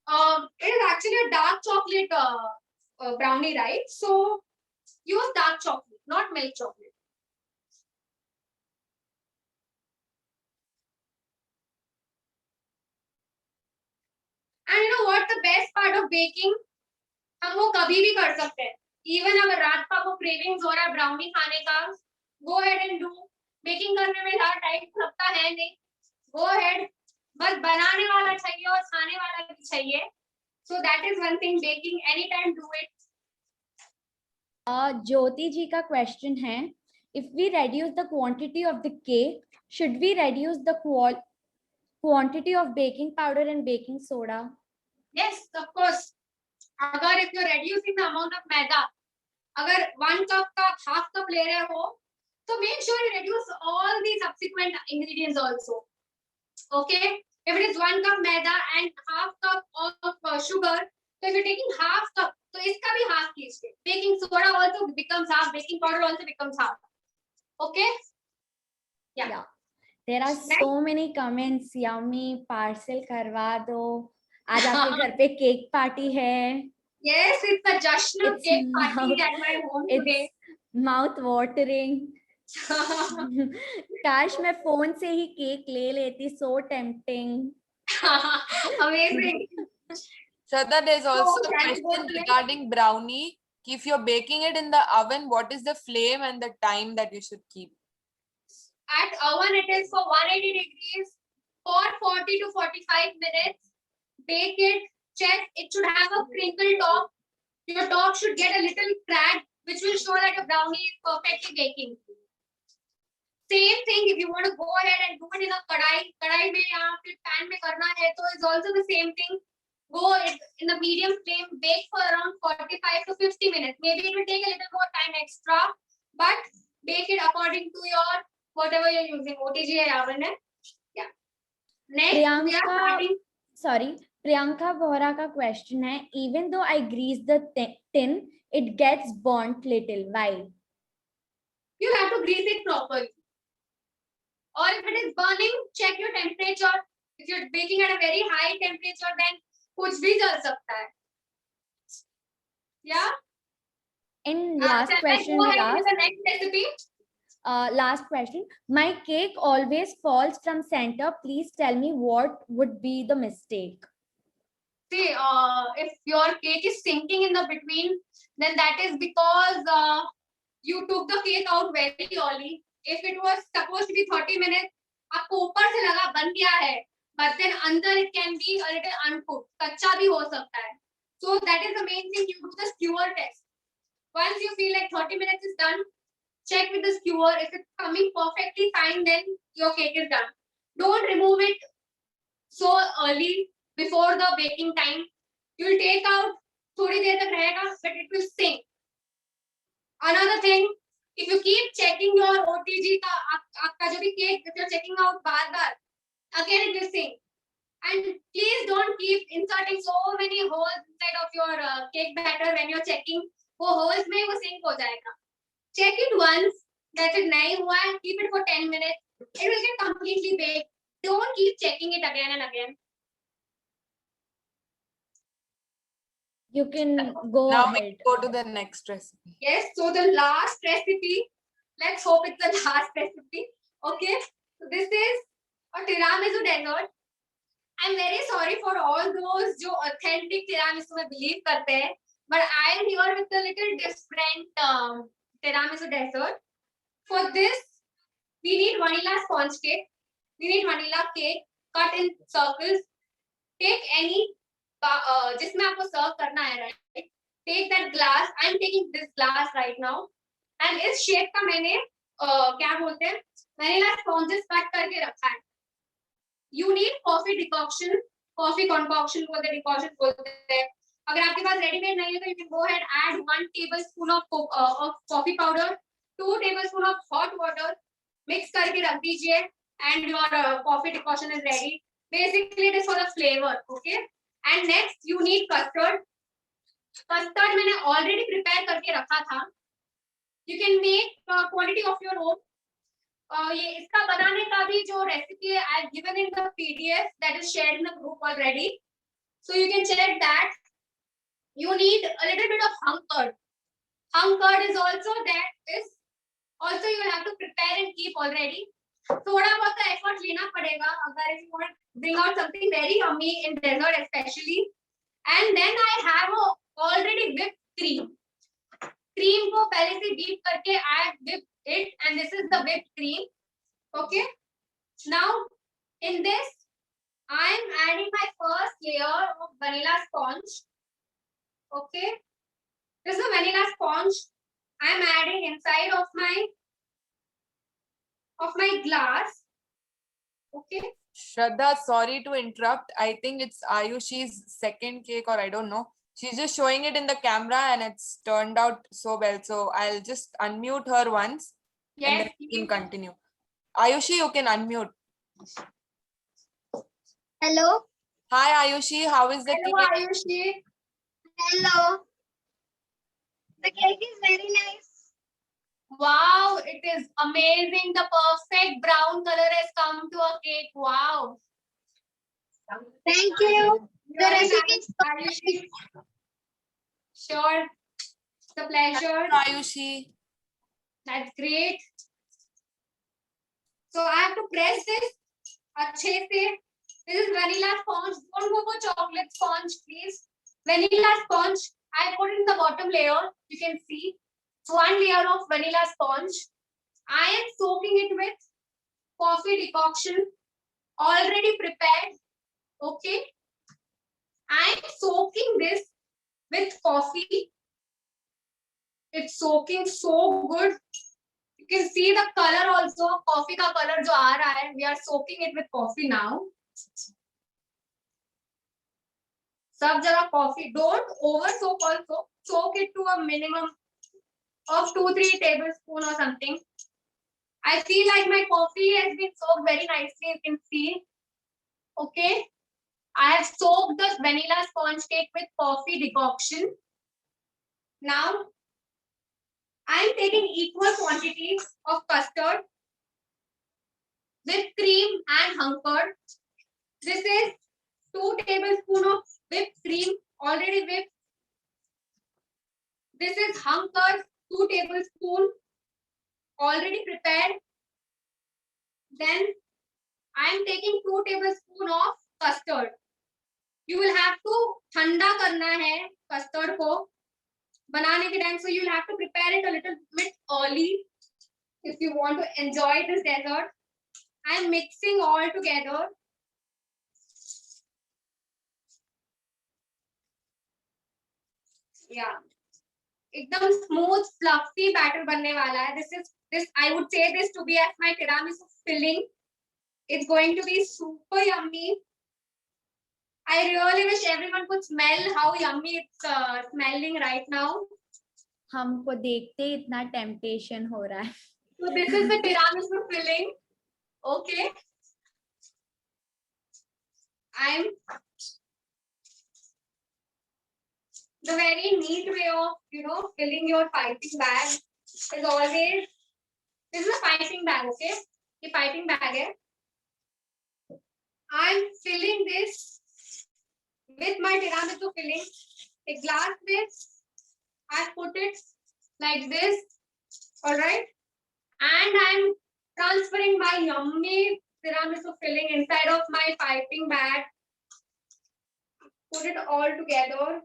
It is actually a dark chocolate brownie, right? So use dark chocolate, not milk chocolate. And you know what the best part of baking? हम वो कभी भी कर सकते हैं. Even अगर रात को आपको cravings हो रहा है ब्राउनी खाने का, go ahead and do. Baking करने में ज़्यादा टाइम लगता है नहीं. Go ahead. बस बनाने वाला चाहिए और खाने वाला भी चाहिए. So that is one thing. Baking anytime do it. ज्योति जी का क्वेश्चन है, if we reduce the quantity of the cake, should we reduce the quantity of baking powder and baking soda? Yes, of course. अगर if you're reducing the amount of मैदा, अगर 1 cup का half cup ले रहे हो, तो make sure you reduce all the subsequent ingredients also. Okay, if it is 1 cup maida and half cup of sugar, so if you're taking half cup, तो इसका भी half कीजिए. Baking soda also becomes half, baking powder also becomes half. Okay? Yeah. There are so many comments. Yummy, parcel करवा दो. आज आपके घर पे केक पार्टी है. Yes, it's a jashn cake party at my home today. Mouth watering. काश मैं phone से ही केक ले लेती. So tempting. Amazing. Shraddha, there's also a that's question good. regarding brownie. If you're baking it in the oven, what is the flame and the time that you should keep? At oven, it is for 180 degrees for 40 to 45 minutes. Bake it. Check. It should have a crinkle top. Your top should get a little cracked, which will show that your brownie is perfectly baking. Same thing. If you want to go ahead and do it in a kadai में या फिर pan में करना है, तो it's also the same thing. Go in the medium flame, bake for around 45 to 50 minutes. Maybe it will take a little more time extra, but bake it according to your whatever you're using. OTG है oven है. Yeah. Next, we are starting. Priyanka Bohra का question है, even though I grease the tin, it gets burnt little. Why? You have to grease it properly. Or if it is burning, check your temperature. If you're baking at a very high temperature, then कुछ भी जल सकता है. Yeah. And last question we asked. The next recipe. Last question. My cake always falls from center. Please tell me what would be the mistake. See, if your cake is sinking in the between, then that is because you took the cake out very early. if it was supposed to be 30 minutes, आपको ऊपर से लगा बन गया है, but then अंदर it can be a little uncooked, कच्चा भी हो सकता है. So that is the main thing. You do the skewer test. Once you feel like 30 minutes is done, check with the skewer. If it's coming perfectly fine, then your cake is done. Don't remove it so early before the baking time. You will take out, थोड़ी देर तक रहेगा, but it will sink. Another thing, if you keep checking your OTG का आपका जो भी cake, if you're checking out बार-बार, again it will sink. And please don't keep inserting so many holes inside of your cake batter when you're checking. वो holes में वो sink हो जाएगा. Check it once. That's it. नहीं हुआ है. Keep it for 10 minutes. It will get completely baked. Don't keep checking it again and again. You can go Now ahead. we go to the next recipe. Yes. So the last recipe. Let's hope it's the last recipe. Okay. So this is a tiramisu dessert. I'm very sorry for all those जो authentic tiramisu में believe करते हैं, but I am here with a little different tiramisu dessert. For this, we need vanilla sponge cake. We need vanilla cake cut in circles. Take any जिसमें आपको serve करना है, right? Take that glass. I'm taking this glass right now. And इस shape का मैंने क्या बोलते हैं vanilla sponges cut करके रखा है. You need coffee decoction, coffee concoction बोलते हैं, decoction बोलते हैं. अगर आपके पास रेडीमेड नहीं है तो you can go ahead add 1 tablespoon of coffee powder, 2 tablespoon of hot water, mix करके रख दीजिए and your coffee decoction is ready. Basically it is for the flavor, okay? And next you need custard. Custard मैंने already prepare करके रखा था. You can make quantity of your own. ये इसका बनाने का भी जो रेसिपी है I have given in the PDF that is shared in the group already, so you can check that. You need a little bit of hung curd. Hung curd is also that is also you will have to prepare and keep already. थोड़ा बहुत का effort लेना पड़ेगा अगर if you want to bring out something very yummy in dessert especially. And then I have already whipped cream. Cream को पहले से beat करके I have whipped it and this is the whipped cream. Okay. Now in this I am adding my first layer of vanilla sponge. Okay. This is the vanilla sponge I am adding inside of my glass. Okay. Shraddha, sorry to interrupt. I think it's Ayushi's second cake, or I don't know. She's just showing it in the camera and it's turned out so well. So I'll just unmute her once. Yes. And then we can continue. Ayushi, you can unmute. Hello. Hi Ayushi, how is the Hello cake? Ayushi. Hello. The cake is very nice. Wow, it is amazing. The perfect brown color has come to a cake. Wow. Thank you. The Very recipe nice, is so Ayushi. Sure. It's a pleasure. Ayushi. That's great. So I have to press this अच्छे से. This is vanilla sponge. Don't go for chocolate sponge, please. Vanilla sponge. I put in the bottom layer. You can see 1 layer of vanilla sponge. I am soaking it with coffee decoction already prepared. Okay. I am soaking this with coffee. It's soaking so good. You can see the color also. Coffee का color जो आ रहा है. We are soaking it with coffee now. सब जगह coffee. Don't over soak also. Soak it to a minimum of 2-3 tablespoons or something. I feel like my coffee has been soaked very nicely. You can see. Okay. I have soaked the vanilla sponge cake with coffee decoction. Now, I am taking equal quantities of custard, whipped cream and hung curd. This is 2 tablespoons of whipped cream already whipped. This is hung curd, 2 tablespoons already prepared. Then I am taking 2 tablespoons of custard. You will have to ठंडा करना है custard को बनाने के time, so you will have to prepare it a little bit early. if you want to enjoy this dessert. I'm mixing all together. Yeah, एकदम smooth fluffy batter बनने वाला है. This I would say this to be as my tiramisu filling. It's going to be super yummy. I really wish everyone could smell how yummy it's smelling right now. हमको देखते ही इतना temptation हो रहा है. So this is the tiramisu filling. Okay. I'm the very neat way of filling your piping bag is always, this is a piping bag. Okay, ये piping bag है. I'm filling this with my tiramisu filling. A glass with, I put it like this. All right, and I'm transferring my yummy tiramisu filling inside of my piping bag. Put it all together.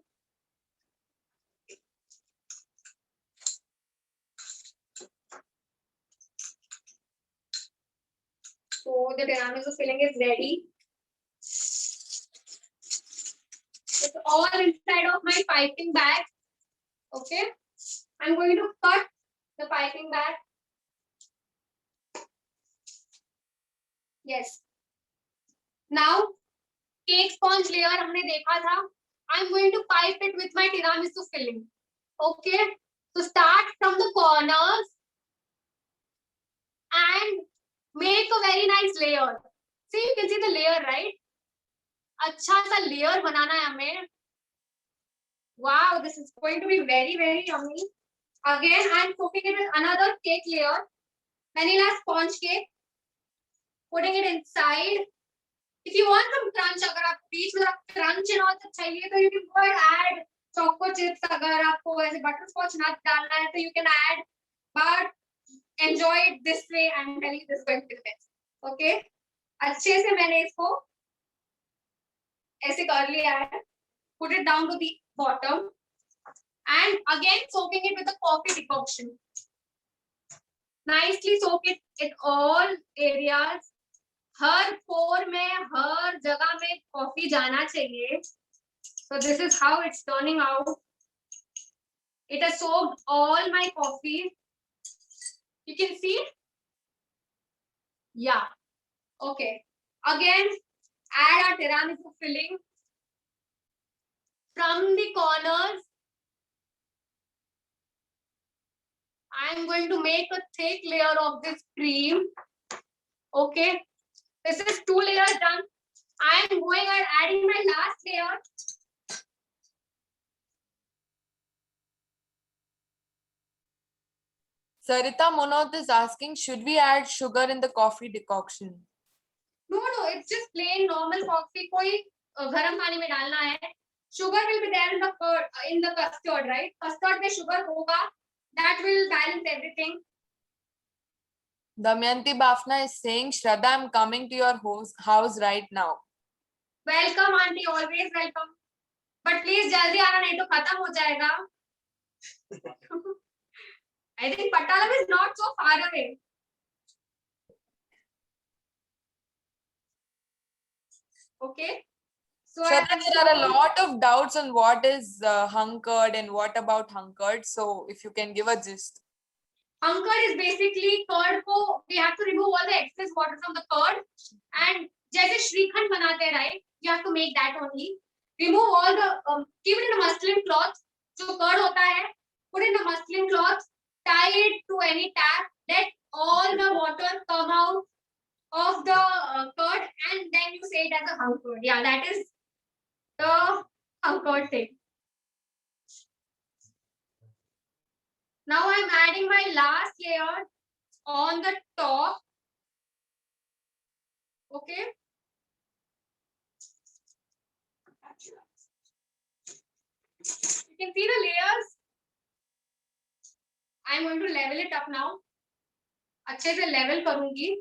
So the tiramisu filling is ready. It's all inside of my piping bag. Okay, I'm going to cut the piping bag. Yes. Now, cake sponge layer हमने देखा था. I'm going to pipe it with my tiramisu filling. Okay. So start from the corners and make a very nice layer. See, you can see the layer, right? अच्छा सा layer बनाना है हमें. Wow, this is going to be very, very yummy. Again, I'm cooking it with another cake layer, vanilla sponge cake. Putting it inside. If you want some crunch, अगर आप बीच में crunch and all चाहिए तो you can go and add choco chips. अगर आपको ऐसे butterscotch nut डालना है तो you can add. But enjoy it this way. I'm telling you, this is going to be the best. Okay? अच्छे से मैंने इसको ऐसे कर लिया है. Put it down to the bottom. And again soaking it with the coffee decoction. Nicely soak it in all areas. हर पोर में हर जगह में कॉफी जाना चाहिए. So this is how it's turning out. It has soaked all my coffee. You can see. Yeah. Okay. Again, add our tiramisu filling from the corners. I'm going to make a thick layer of this cream. Okay. This is 2 layers done. I am going and adding my last layer. Sarita Monoth is asking, should we add sugar in the coffee decoction? No, it's just plain normal coffee. कोई गरम पानी में डालना है. Sugar will be there in the custard, right? Custard में sugar होगा. That will balance everything. Damayanti Bafna is saying, Shraddha, I'm coming to your house right now. Welcome, auntie. Always welcome. But please जल्दी आना नहीं तो खत्म हो जाएगा. I think Patalam is not so far away. Okay. So Shraddha, there are a lot of doubts on what is hung curd and what about hung curd. So if you can give a gist. Hung curd is basically curd को we have to remove all the excess water from the curd, and जैसे श्रीखंड बनाते हैं, right? You have to make that only. Remove all the keep it in a muslin cloth. जो curd होता है, put it in a muslin cloth, tie it to any tap, let all the water come out of the curd, and then you say it as a hung curd. Yeah, that is the hung curd thing. Now I'm adding my last layer on the top. Okay. You can see the layers. I'm going to level it up now. अच्छे से level करूंगी.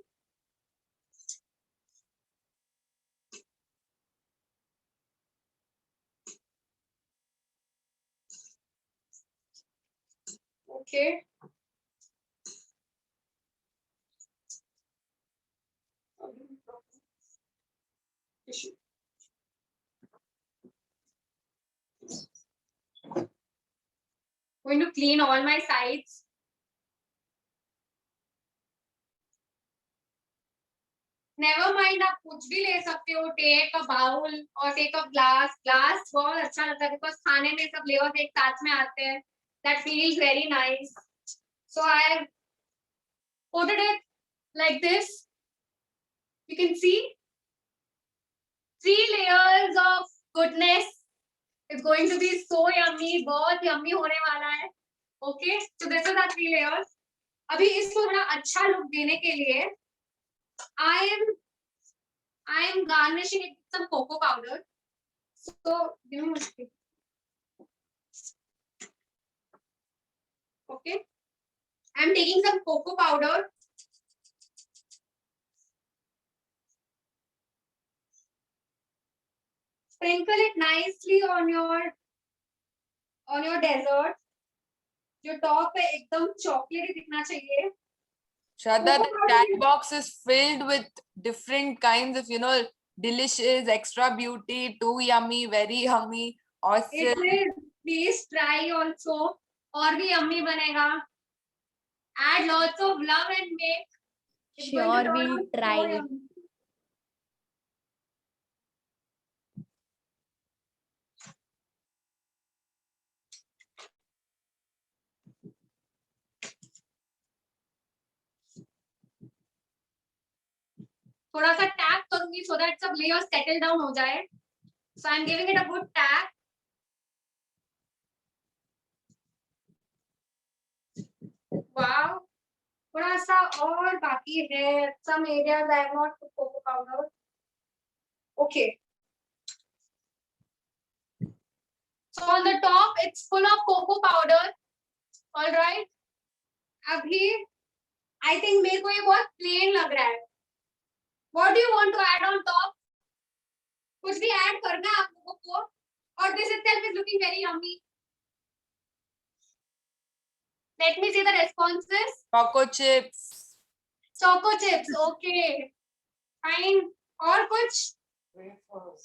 Okay. tissue. Going to clean all my sides. Never mind, आप कुछ भी ले सकते हो. Take a bowl or take a glass. Glass बहुत अच्छा लगता है because खाने में सब layers एक साथ में आते हैं. That feels very nice. So I have put it like this. You can see 3 layers of goodness. It's going to be so yummy. बहुत yummy होने वाला है. Okay, so this is our 3 layers. अभी इसको थोड़ा अच्छा look देने के लिए I am garnishing it with some cocoa powder. So give me a stick. Okay, I am taking some cocoa powder. Sprinkle it nicely on your dessert. जो top है एकदम चॉकलेटी दिखना चाहिए. Shraddha, the chat box is filled with different kinds of, delicious, extra beauty, too yummy, very yummy, awesome. It is. Please try also. और भी yummy बनेगा. Add lots of love and make. It's going to Sure, turn we'll out so try. yummy. थोड़ा सा tap करूंगी so that सब layers settle down हो जाए. So I'm giving it a good tap. Wow. थोड़ा सा और बाकी है. Some areas I have not put cocoa powder. Okay. So on the top it's full of cocoa powder. All right. अभी I think मेरे को ये बहुत plain लग रहा है. What do you want to add on top? कुछ भी add करना है आप लोगों को. और this itself is looking very yummy. Let me see the responses. Choco chips. Choco chips. Okay. Fine. और कुछ?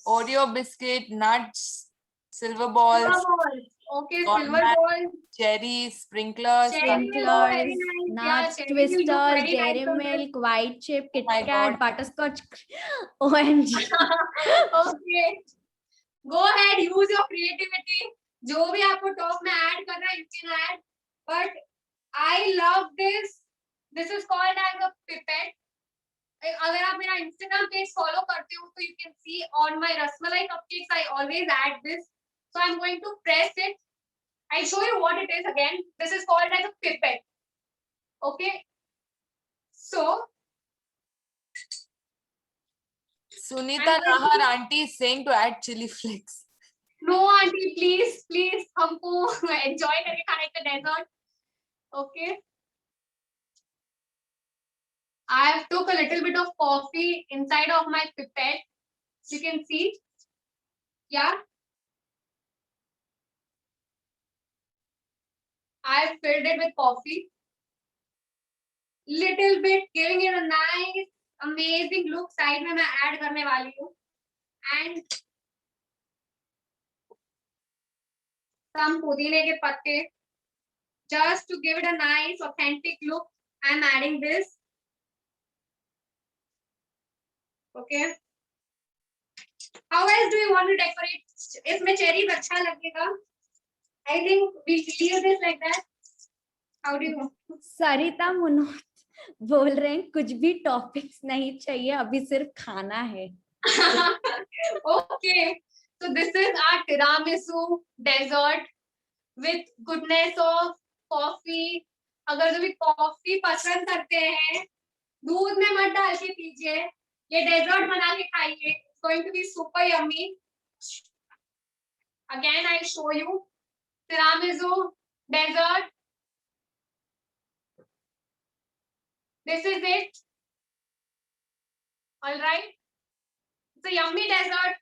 Oreo biscuit, nuts, silver balls. Silver balls. Okay, silver Corn balls. Cherries, sprinklers. Cherry will look very Sprinklers, nice. nuts, Yeah, cherry will look Twister, very dairy nice on this. milk, white chip, Kit my Kat, God. butterscotch. OMG. Okay. Go ahead, use your creativity. जो भी आपको top में add करना है, you can add. But I love this. This is called as a pipette. अगर आप मेरा Instagram page follow करते हो तो you can see on my rasmalai cupcakes I always add this. So I'm going to press it. I'll show you what it is again. This is called as a pipette. Okay. So Sunita Nahar auntie is saying to add chili flakes. no auntie, please, please, हमको enjoy करके खाने का dessert. Okay. I have took a little bit of coffee inside of my pipette. You can see. Yeah. I have filled it with coffee. Little bit, giving it a nice, amazing look. Side में मैं add करने वाली हूँ. And some पुदीने के पत्ते. Just to give it a nice, authentic look, I'm adding this. Okay. How else do you want to decorate? इसमें cherries अच्छा लगेगा. I think we'll leave this like that. How do you? सरिता मुनोत बोल रहे हैं कुछ भी टॉपिक्स नहीं चाहिए, अभी सिर्फ खाना है. Okay. So this is our tiramisu dessert with goodness of coffee. अगर जो भी कॉफी पसंद करते हैं, दूध में मत डाल के पीजिए. ये डेजर्ट बना के खाइए. It's going to be super yummy. Again, I show you tiramisu dessert. This is it. All right. It's a yummy dessert.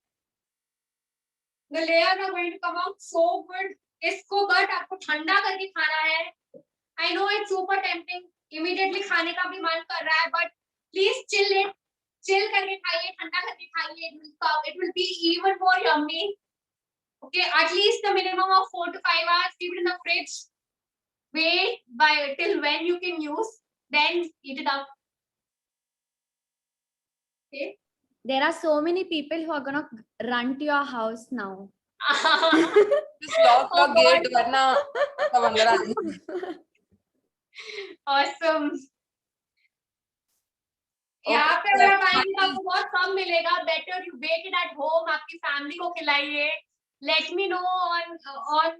The layers are going to come out so good. इसको but आपको ठंडा करके खाना है. I know it's super tempting. Immediately खाने का भी मन कर रहा है, but please chill it. chill करके खाइए, ठंडा करके खाइए. It will be even more yummy. Okay, at least a minimum of 4 to 5 hours. Keep it in the fridge. Wait till when you can use. Then eat it up. Okay. There are so many people who are gonna run to your house now. Just lock your Oh, gate, God. वरना सब अंदर आ जाएंगे. Awesome. यहाँ पे अगर आप आएंगे तो आपको बहुत कम मिलेगा. Better you bake it at home. आपकी family को खिलाइए. Let me know on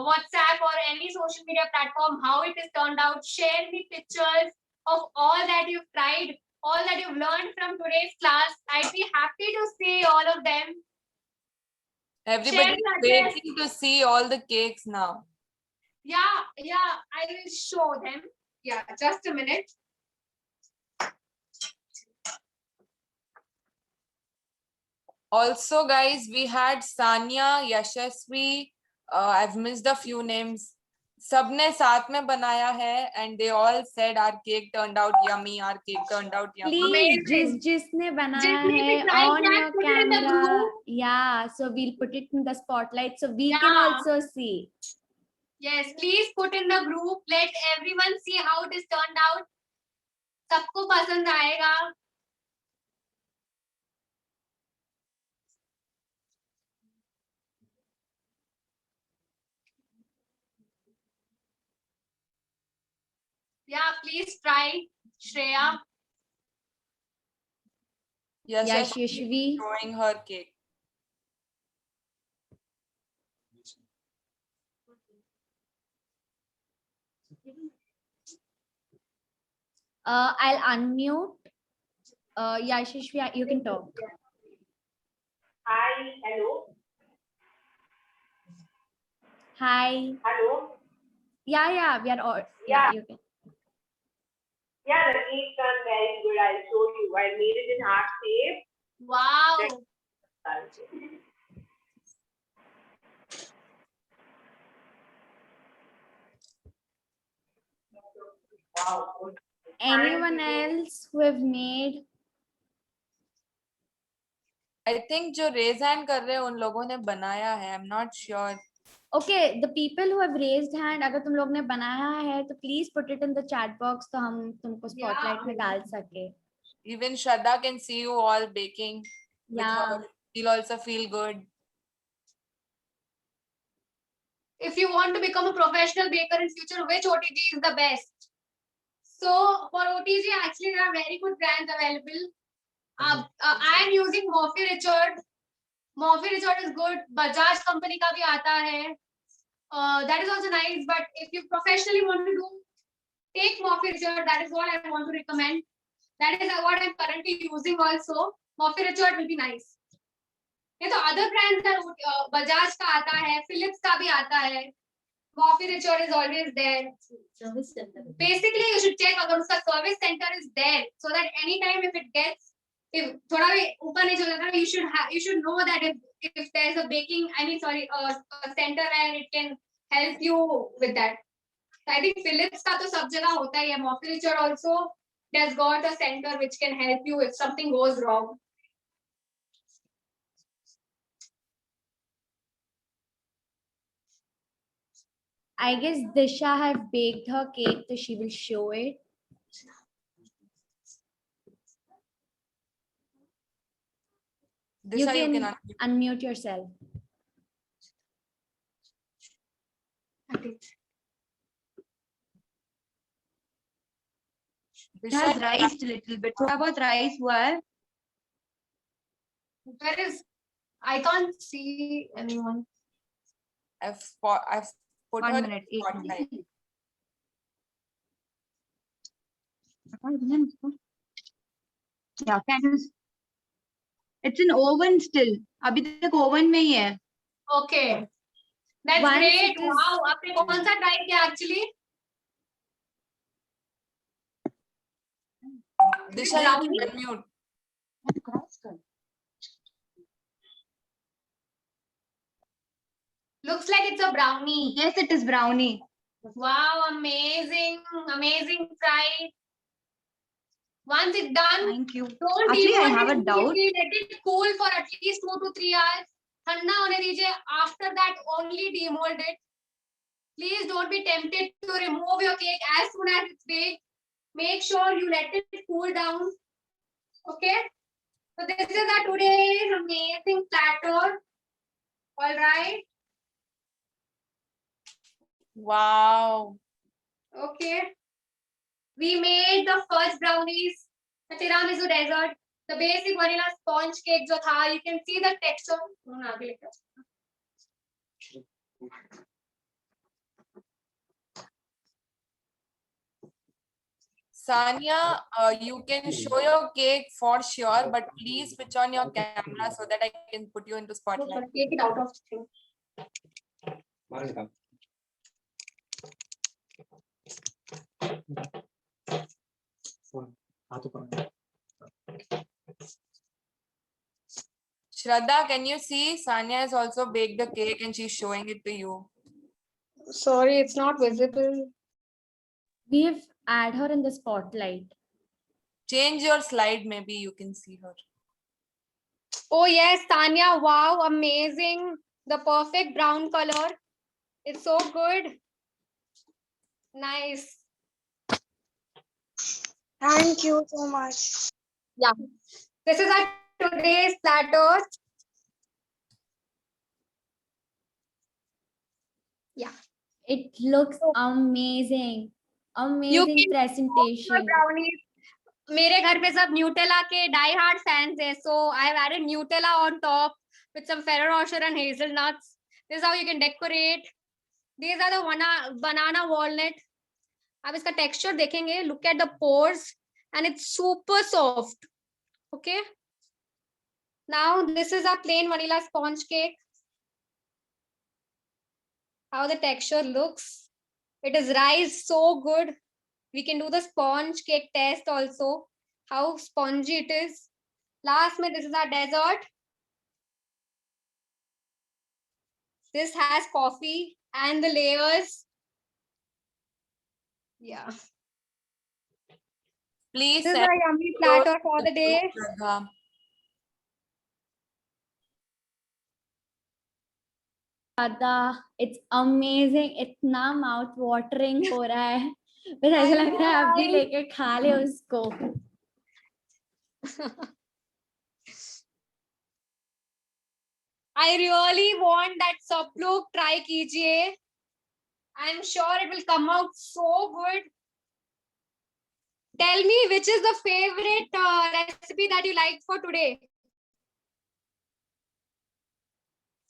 WhatsApp or any social media platform how it is turned out. Share me pictures of all that you've tried, all that you've learned from today's class. I'd be happy to see all of them. Everybody Share is the address. waiting to see all the cakes now. Yeah, I will show them. Yeah, just a minute. Also, guys, we had Sanya, Yashasvi. I've missed a few names. सबने साथ में बनाया है, and they all said our cake turned out yummy. Our cake turned out yummy. Amazing. जिसने बनाया जिसने भी है try on किया है, your put it in the camera. group. Yeah, so we'll put it in the spotlight so we can Yeah. also see. Yes, please put in the group. Let everyone see how it is turned out. सबको पसंद आएगा. Yeah, please try, Shreya. Yashashvi. Showing her cake. I'll unmute. Yashashvi, you can talk. Hi, hello. Hi. Hello. Yeah, we are all. Yeah. You can. Yeah, the cake done very good. I'll show you. I made it in heart shape. Wow. Wow. Good. Anyone else who have made? I think जो raise hand कर रहे हैं उन लोगों ने बनाया है. I'm not sure. Okay, the people who have raised hand, अगर तुम लोग ने बनाया है तो please put it in the chat box तो हम तुमको spotlight में डाल सके. Even Shraddha can see you all baking. with Yeah. her. She'll also feel good. If you want to become a professional baker in future, which OTG is the best? So for OTG, actually there are very good brands available. I am using Morphy Richard. Morphy Richard is good. Bajaj company का भी आता है. That is also nice. But if you professionally want to do, take Morphy Richard. That is what I want to recommend. That is what I'm currently using also. Morphy Richard will be nice. ये तो other brands are Bajaj का आता है, Philips का भी आता है. Morphy Richard is always there. Service center. Basically, you should check अगर उसका service center is there, so that anytime if it gets, if थोड़ा भी ऊपर नीचे हो जाता है, you should know that if there's a baking, a center and it can help you with that. So I think Philips का तो सब जगह होता ही है. Morphy Richard also has got a center which can help you if something goes wrong. I guess Disha have baked her cake, so she will show it. Disha, you can unmute. unmute yourself. It has rice a little bit. थोड़ा बहुत rice हुआ है. Where is? I can't see anyone. I've put 1 her minute, 8 spotlight. minutes. Yeah, can you? It's in oven still. अभी तक oven में ही है. Okay. That's Once great. it is- Wow. आपने कौन सा try किया actually? Disha, you Brownie? can unmute. Looks like it's a brownie. Yes, it is brownie. Wow, amazing, amazing try. Once it's done, Thank you. don't Actually, I demold have it a doubt. immediately. Let it cool for at least 2 to 3 hours. ठंडा होने दीजिए. After that, only demold it. Please don't be tempted to remove your cake as soon as it's baked. Make sure you let it cool down. Okay. So this is our today's amazing platter. All right. Wow. Okay. We made the first brownies, the tiramisu dessert, the basic vanilla sponge cake जो था. You can see the texture. आगे लेके आओ. Sania, you can show your cake for sure, but please switch on your camera so that I can put you into spotlight. Take it out of thing. Shraddha, can you see? Sania has also baked the cake and she's showing it to you. Sorry, it's not visible. We've add her in the spotlight. Change your slide, maybe you can see her. Oh yes, Tanya, wow, amazing. The perfect brown color. It's so good. Nice. Thank you so much. Yeah. This is our today's platter. Yeah. It looks amazing. You Amazing can presentation. brownies. मेरे घर पे सब Nutella के die hard fans है, so I've added Nutella on top with some Ferrero Rocher and hazelnuts. This is how you can decorate. These are the banana walnut. आप इसका texture देखेंगे. Look at the pores and it's super soft. Okay. Now this is a plain vanilla sponge cake. How the texture looks. It is rice so good. We can do the sponge cake test also. How spongy it is. Last में this is our dessert. This has coffee and the layers. Yeah. Please This is send a yummy platter for the day. Shraddha. Shraddha, it's amazing. इतना mouth watering हो रहा है. बस ऐसा लग रहा है अभी लेके खा ले उसको. I really want that सब लोग try कीजिए. I'm sure it will come out so good. Tell me which is the favorite recipe that you liked for today.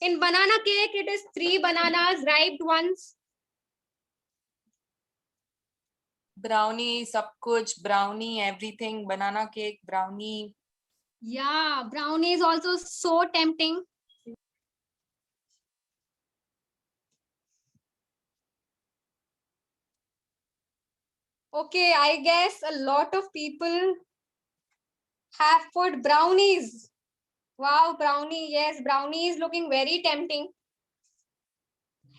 In banana cake, it is 3 bananas, ripe ones. Brownie, sab kuch, brownie, everything, banana cake, brownie. Yeah, brownie is also so tempting. Okay, I guess a lot of people have put brownies. Wow, brownie. Yes, brownie is looking very tempting.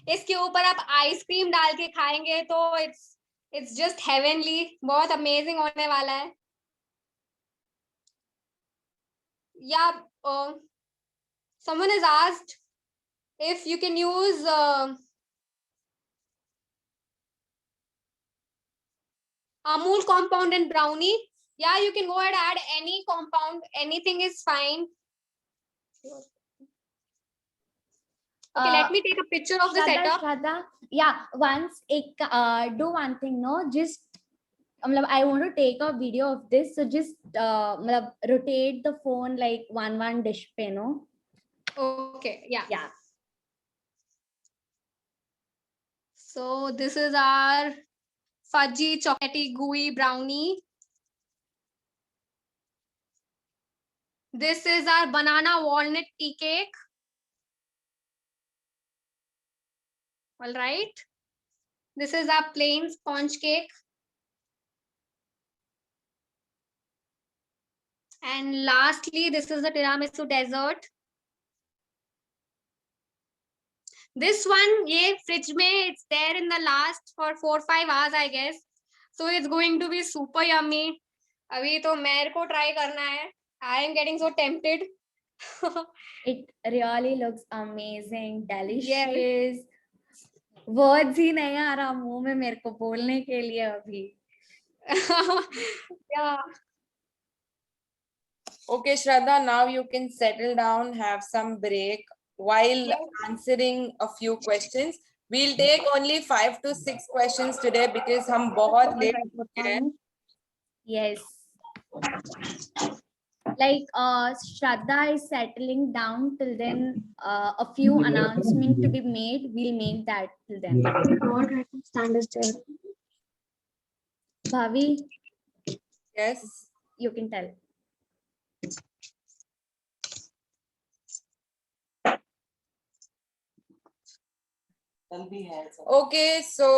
इसके ऊपर आप ice cream डाल के खाएंगे तो it's just heavenly. बहुत amazing होने वाला है. Yeah, someone has asked if you can use Amul compound in brownie. Yeah, you can go ahead and add any compound. Anything is fine. Okay, let me take a picture of the setup. Shraddha, yeah, once do one thing, no, just I want to take a video of this, so just rotate the phone like one dish pe, no? Okay, yeah. Yeah. So this is our fudgy chocolatey gooey brownie. This is our banana walnut tea cake. All right. This is our plain sponge cake. And lastly, this is the tiramisu dessert. This one, ye fridge mein, it's there in the last for 4-5 hours, I guess. So it's going to be super yummy. अभी तो मेरे को try करना है. I am getting so tempted. It really looks amazing, delicious. Words ही नहीं आ रहा मुंह में मेरे को बोलने के लिए अभी. Yeah. Okay, Shraddha, now you can settle down, have some break while answering a few questions. We'll take only 5 to 6 questions today because हम बहुत late हो चुके हैं. Yes. Like Shraddha is settling down till then. A few announcements to be made. We'll make that till then. Bhavi, Yes. you can tell. Okay, so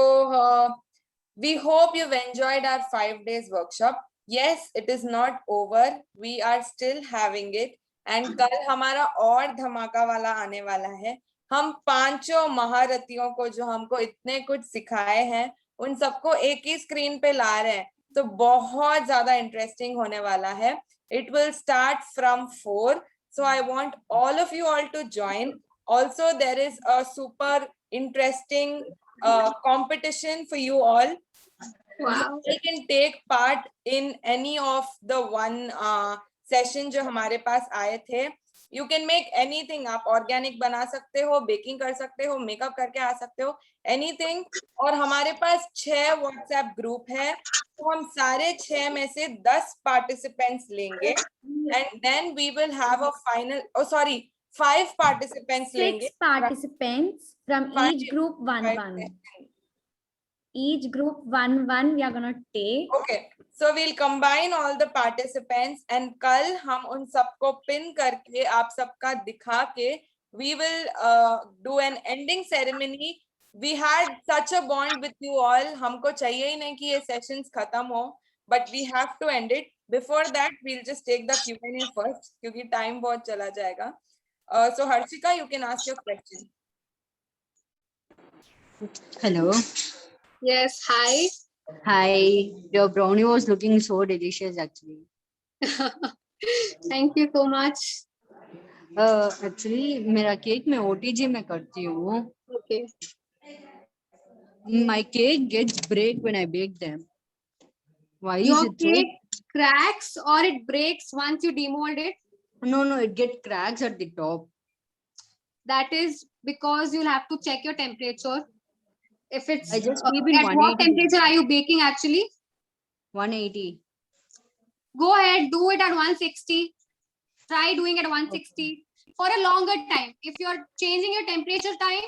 we hope you've enjoyed our 5 days workshop. Yes, it is not over. We are still having it. And कल हमारा और धमाका वाला आने वाला है. हम पांचों महारथियों को जो हमको इतने कुछ सिखाए हैं उन सबको एक ही स्क्रीन पे ला रहे हैं. तो बहुत ज्यादा इंटरेस्टिंग होने वाला है. It will start from 4. So I want all of you all to join. Also, there is a super interesting competition for you all. Wow. You can take part in any of the one session जो हमारे पास आए थे. You can make anything. आप organic बना सकते हो, baking कर सकते हो, makeup करके आ सकते हो, anything. और हमारे पास 6 WhatsApp group है. तो हम सारे 6 में से 10 participants लेंगे. And then we will have a final. Oh, sorry. 5 participants 6 participants from each group 1-1. Each group 1-1 we are gonna take. Okay, so we'll combine all the participants and कल हम उन सबको pin करके आप सबका दिखा के we will do an ending ceremony. We had such a bond with you all. हमको चाहिए ही नहीं कि ये sessions खत्म हो, but we have to end it. Before that, we'll just take the Q&A first क्योंकि time बहुत चला जाएगा. So Harshika, you can ask your question. Hello. Yes. Hi. Hi. Your brownie was looking so delicious actually. Thank you so much. Actually, मेरा cake मैं OTG में करती हूँ. Okay. My cake gets break when I bake them. Why is Your it so? cake cracks or it breaks once you demold it. No, it gets cracks at the top. That is because you'll have to check your temperature. If it's I just keep it at what 180. temperature are you baking actually? 180. Go ahead, do it at 160. Try doing it at 160 for a longer time. If you're changing your temperature time,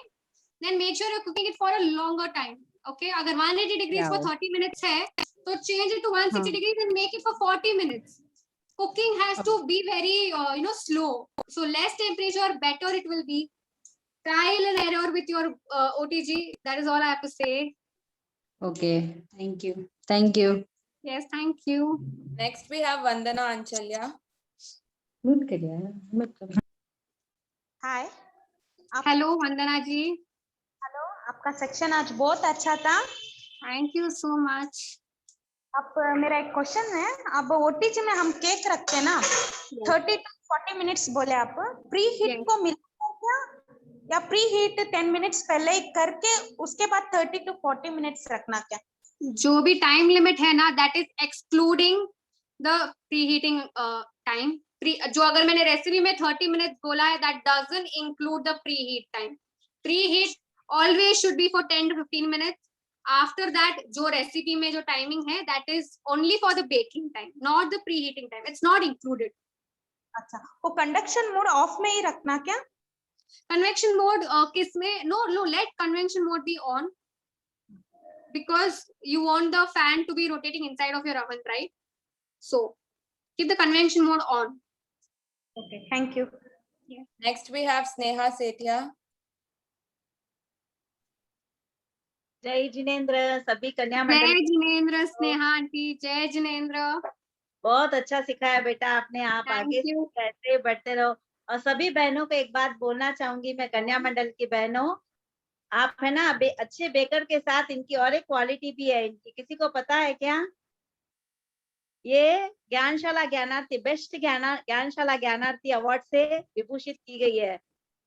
then make sure you're cooking it for a longer time. Okay, agar 180 degrees for 30 minutes hai, so change it to 160 degrees and make it for 40 minutes. Cooking has to be very slow. So less temperature, better it will be. Trial and error with your OTG. That is all I have to say. Okay, thank you. Thank you. Yes, thank you. Next we have Vandana Anchalya. Hi. Hello, Vandana ji. Hello, आपका section आज बहुत अच्छा था. Thank you so much. अब मेरा एक question है. अब ओटीजी में हम केक रखते हैं ना, 30 to 40 मिनट्स बोले आप. प्री हीट को मिलाते हैं क्या, या प्री हीट 10 मिनट्स पहले ही करके उसके बाद 30 to 40 मिनट्स रखना क्या? जो भी टाइम लिमिट है ना, that is excluding the preheating time. जो अगर मैंने रेसिपी में 30 मिनट्स बोला है, that doesn't include the preheat time. Preheat always should be for 10 to 15 minutes. After that, जो रेसिपी में जो टाइमिंग है, that is only for the baking time, not the preheating time. It's not included. अच्छा, वो conduction mode of में ही रखना क्या? Convection mode किस में? No, let convection mode be on because you want the fan to be rotating inside of your oven, right? So keep the convection mode on. Okay, thank you. Yeah. Next we have Sneha Sethia. जय जिनेंद्र, सभी कन्या मंडल. जय Jinendra Sneha aunty. जय जिनेंद्र. बहुत अच्छा सिखाया बेटा आपने. आप आगे कैसे बढ़ते रहो. और सभी बहनों को एक बात बोलना चाहूंगी मैं, कन्या मंडल की बहनों, आप है ना अच्छे बेकर के साथ इनकी और एक क्वालिटी भी है इनकी. किसी को पता है क्या? ये ज्ञानशाला ज्ञानार्थी बेस्ट ज्ञानशाला ज्ञानार्थी अवार्ड से विभूषित की गई है।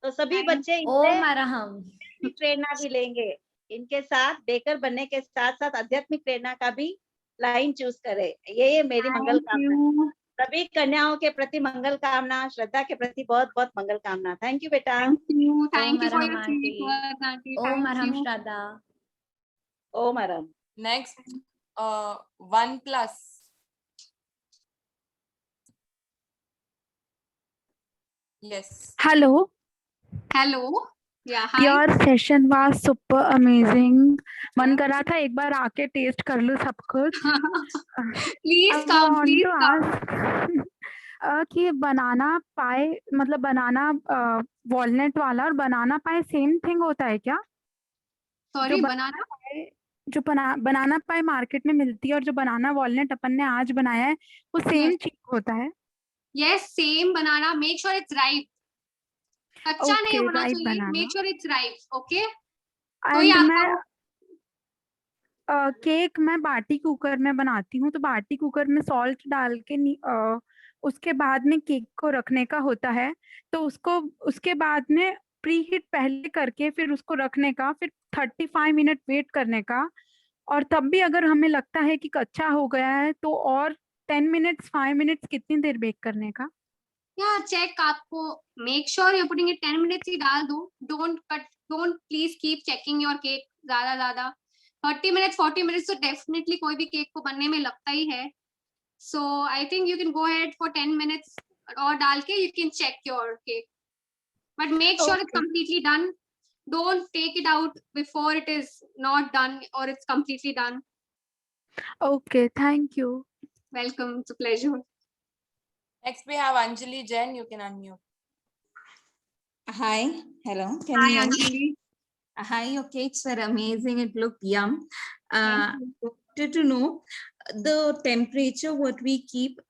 तो सभी बच्चे इनसे प्रेरणा भी लेंगे। इनके साथ बेकर बनने के साथ साथ आध्यात्मिक प्रेरणा का भी लाइन चूज करे। ये मेरी मंगल कामना। सभी कन्याओं के प्रति मंगल कामना, श्रद्धा के प्रति बहुत बहुत मंगल कामना। थैंक यू बेटा। Thank you for your sweet words, auntie. Thank you. ओम अरम। Next, 1+. Yes. Hello. Hello. Yeah, hi. Your session was super amazing. मन कर रहा था एक बार आके टेस्ट कर लूं सब कुछ. Please come, please come. कि बनाना पाए मतलब बनाना वॉलनट वाला और बनाना पाए सेम थिंग होता है क्या? Sorry, banana? जो बनाना पाए मार्केट में मिलती है और जो बनाना वॉलनट अपन ने आज बनाया है वो सेम चीज होता है? Yes, same banana. Make sure it's ripe. कच्चा नहीं Okay, होना ripe चाहिए. banana. Make sure it's ripe. Okay. तो And ये मैं आपका केक मैं बाटी कुकर में बनाती हूँ, तो बाटी कुकर में सॉल्ट डाल के उसके बाद में केक को रखने का होता है, तो उसके बाद में प्री हीट पहले करके फिर उसको रखने का, फिर 35 मिनट वेट करने का, और तब भी अगर हमें लगता है कि कच्चा हो गया है तो और 10 मिनट्स 5 मिनट्स कितनी देर बेक करने का? चेक आपको make sure you putting it 10 minutes ही डाल दो. Don't please keep checking your cake ज्यादा 30 मिनट्स 40 मिनट्स तो डेफिनेटली कोई भी केक को बनने में लगता ही है. So I think you can go ahead for 10 minutes और डाल के you can check your cake, but make sure it's completely done. Don't take it out before it is not done or it's completely done. Okay, thank you. Welcome, it's a pleasure. Next we have Anjali Jain. You can unmute. Hi, hello. Can Hi, you hear me? Anjali. Hi, your cakes were amazing. It looked yum. Wanted to know the temperature what we keep.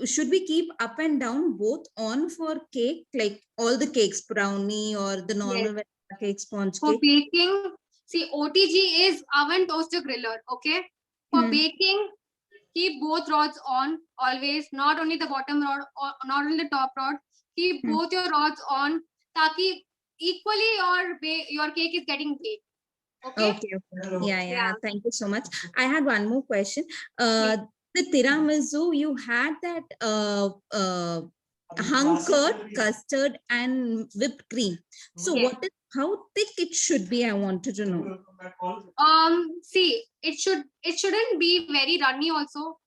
Should we keep up and down both on for cake, like all the cakes, brownie or the normal vanilla cake, sponge For cake? baking, see OTG is oven toaster griller. Okay. For baking, keep both rods on always. Not only the bottom rod or not only the top rod. Keep both your rods on, ताकि equally your cake is getting baked. Okay. Okay. Yeah. Thank you so much. I had one more question. The tiramisu, you had that hung curd, custard, and whipped cream. So how thick it should be? I wanted to know. See, it shouldn't be very runny also.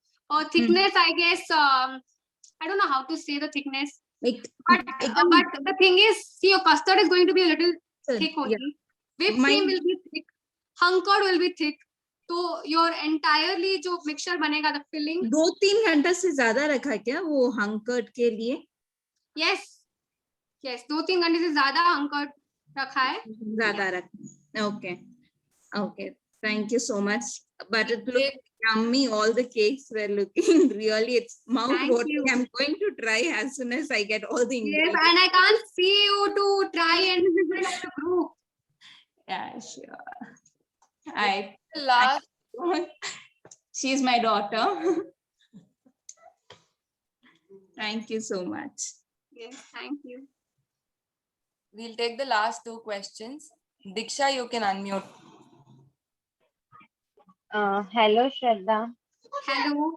Thickness, I guess. I don't know how to say the thickness. But the thing is, see, your custard is going to be a little thick only. Whipped cream will be thick. Hung curd will be thick. So your entirely जो mixture बनेगा, the filling. 2-3 घंटा से ज्यादा रखा क्या वो hung curd के लिए? Yes. 2-3 घंटे से ज्यादा hung curd रखा है. ज्यादा रखा. Okay. Thank you so much. But it looked yummy. All the cakes were looking really, it's mouth-watering. I'm going to try as soon as I get all the ingredients. Yes, and I can't see you to try and visit the group. Yeah, sure. She's my daughter. Thank you so much. Yes, thank you. We'll take the last 2 questions. Diksha, you can unmute. Hello Shraddha. Hello.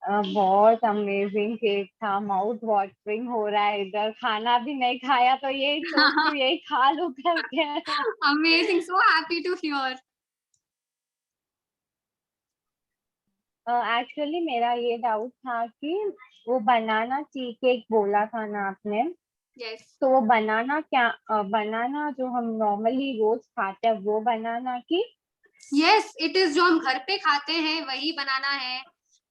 बहुत amazing cake था. Mouth watering हो रहा है. इधर खाना भी नहीं खाया तो यही सोचती यही खा लूं करके. Amazing, so happy to hear. Actually मेरा ये डाउट था कि वो बनाना ची केक बोला था ना आपने. Yes. तो वो बनाना बनाना जो हम नॉर्मली रोज खाते हैं वो बनाना की? Yes, it is जो हम घर पे खाते हैं वही बनाना है.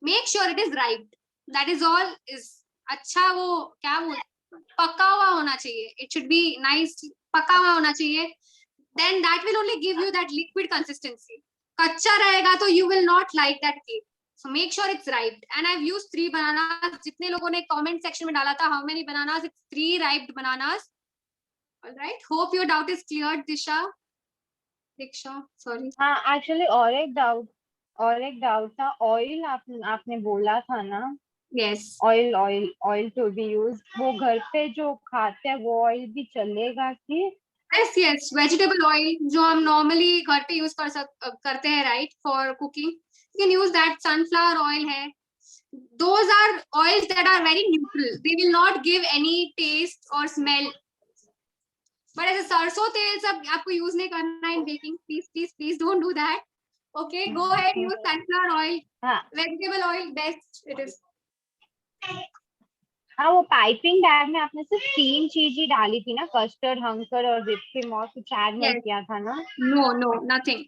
Make sure it is ripe. That is all. is अच्छा वो क्या बोल पका हुआ होना चाहिए. It should be nice. पका हुआ होना चाहिए. Then that will only give you that liquid consistency. कच्चा रहेगा तो you will not like that cake. So make sure it's ripe. And I've used 3 bananas. जितने लोगों ने comment section में डाला था how many bananas? It's 3 ripe bananas. All right. Hope your doubt is cleared, Diksha. Sorry. हाँ, actually और एक doubt और एक डाउट था, ऑयल आपने बोला था ना, yes oil to be use, वो घर पे जो खाते हैं वो ऑयल भी चलेगा कि? यस यस, वेजिटेबल ऑयल जो हम नॉर्मली घर पे यूज करते हैं, right, for cooking, you can use that. Sunflower oil है, those are oils that are very neutral, they will not give any taste or smell. But ऐसे सरसों तेल सब आपको यूज नहीं करना in baking, please please please don't do that. Okay, go ahead, use sunflower oil. Vegetable oil best it is. हाँ, वो piping bag में आपने सिर्फ 3 चीज ही डाली थी ना, कस्टर्ड, हंकर और whipped cream, और कुछ ऐड नहीं किया था ना? No, nothing.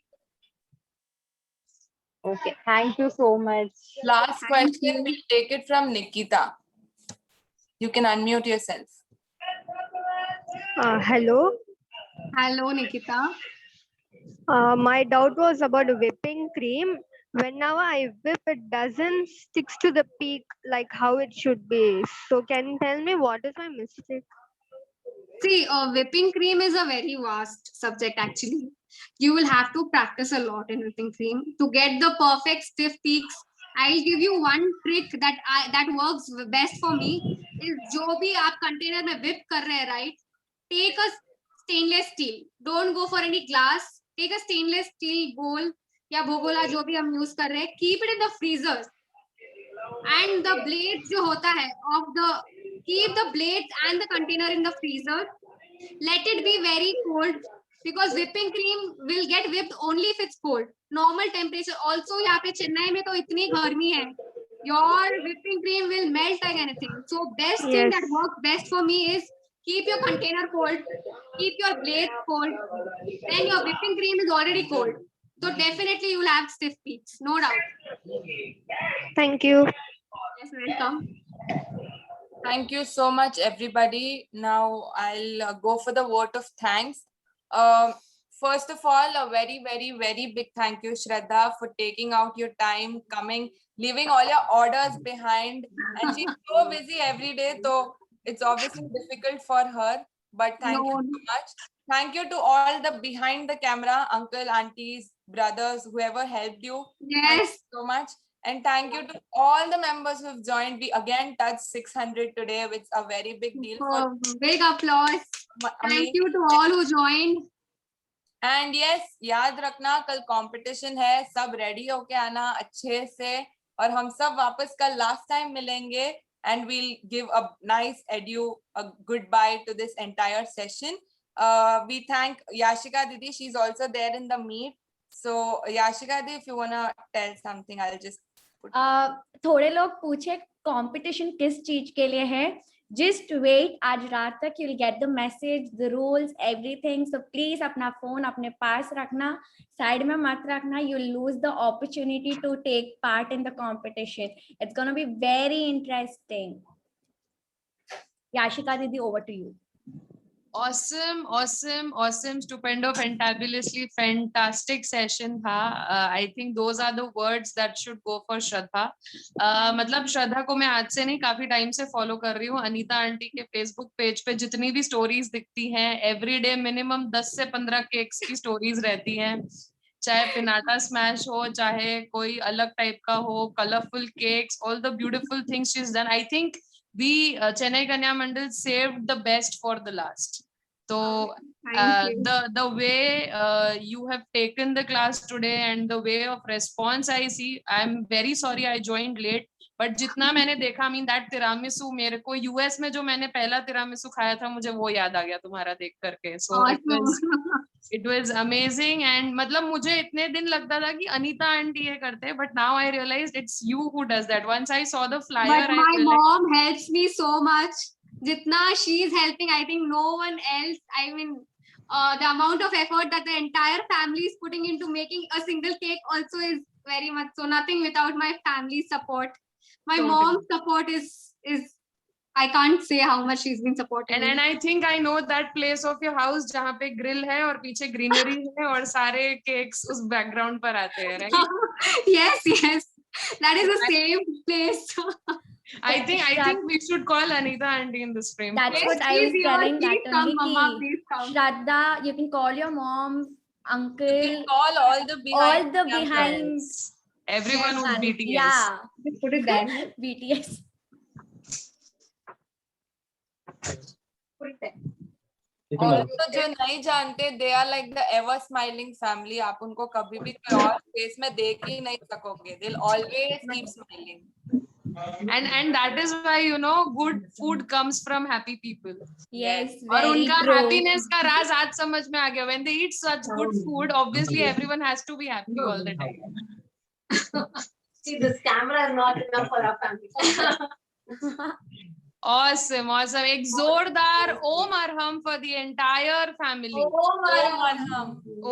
Okay, thank you so much. Last question, we'll take it from Nikita. You can unmute yourself. Hello. Hello, Nikita. My doubt was about whipping cream. Whenever I whip, it doesn't sticks to the peak like how it should be. So can you tell me what is my mistake? See, whipping cream is a very vast subject actually. You will have to practice a lot in whipping cream to get the perfect stiff peaks. I'll give you one trick that works best for me is जो भी आप container में whip कर रहे हैं, right? Take a stainless steel. Don't go for any glass. Take a stainless steel bowl या भगोला जो भी हम use कर रहे हैं. Keep it in the freezer. And the blades जो होता है keep the blades and the container in the freezer. Let it be very cold because whipping cream will get whipped only if it's cold. Normal temperature. Also यहाँ पे चेन्नई में तो इतनी गर्मी है. Your whipping cream will melt like anything. So best thing that works best for me is keep your container cold, keep your blades cold, and your whipping cream is already cold. So definitely you will have stiff peaks, no doubt. Thank you. Yes, welcome. Thank you so much, everybody. Now I'll go for the vote of thanks. First of all, a very, very, very big thank you, Shraddha, for taking out your time, coming, leaving all your orders behind. And she's so busy every day, so it's obviously difficult for her. But thank you so much. Thank you to all the behind the camera, uncle, aunties, brothers, whoever helped you. Yes. Thank you so much. And thank you to all the members who've joined. We again touched 600 today, which is a very big deal. Big applause. Thank you to all who joined. And yes, याद रखना कल competition है, सब ready होके आना अच्छे से, और हम सब वापस कल last time मिलेंगे, and we'll give a nice a goodbye to this entire session. We thank Yashika Didi, she's also there in the meet. So Yashika Didi, if you wanna tell something, I'll just थोड़े लोग पूछे competition किस चीज के लिए है. Just wait, आज रात तक you will get the message, the rules, everything. So please अपना फोन अपने पास रखना, साइड में मत रखना. You will lose the opportunity to take part in the competition. It's gonna be very interesting. Yashika Didi, over to you. Awesome, stupendo, fantabulously fantastic session था. I think those are the words that should go for Shraddha. मतलब श्रद्धा को मैं आज से नहीं काफी time से follow कर रही हूँ. अनीता आंटी के फेसबुक पेज पे जितनी भी स्टोरीज दिखती हैं, एवरीडे मिनिमम 10 से 15 केक्स की स्टोरीज रहती हैं, चाहे पिनाटा स्मैश हो, चाहे कोई अलग टाइप का हो, colourful cakes, all the beautiful things she's done. I think we Chennai Kanya Mandal saved the best for the last. So the way you have taken the class today and the way of response I see, I'm very sorry I joined late, but जितना मैंने देखा, I mean that tiramisu, मेरे को US में जो मैंने पहला tiramisu खाया था, मुझे वो याद आ गया तुम्हारा देख करके. So it was amazing. And मतलब मुझे इतने दिन लगता था कि अनीता आंटी ये करते, but now I realized it's you who does that. Once I saw the flyer, but my mom helps me so much. Jitna she is helping, I think no one else. I mean, the amount of effort that the entire family is putting into making a single cake also is very much so. Nothing without my family's support. My mom's support is I can't say how much she's been supporting. And I think I know that place of your house जहाँ पे grill है और पीछे greenery है और सारे cakes उस background पर आते हैं, right? Yes, that is the same place. I think we should call Anita aunty in this frame. That's what I was telling that only. Shraddha, you can call your mom, uncle, you can call all the behind. Everyone Yes, was Anand. BTS. Yeah. Put it there. BTS. Put it there. और तो जो नहीं जानते, they are like the ever smiling family. आप उनको कभी भी कोई और फेस में देख ही नहीं सकोगे. They'll always keep smiling. And that is why, you know, good food comes from happy people. Yes, और very उनका true. happiness का राज आज समझ में आ गया. When they eat such good food, obviously everyone has to be happy all the time. See, this camera is not enough for our family. Awesome. एक जोरदार ओम Arham for the entire family.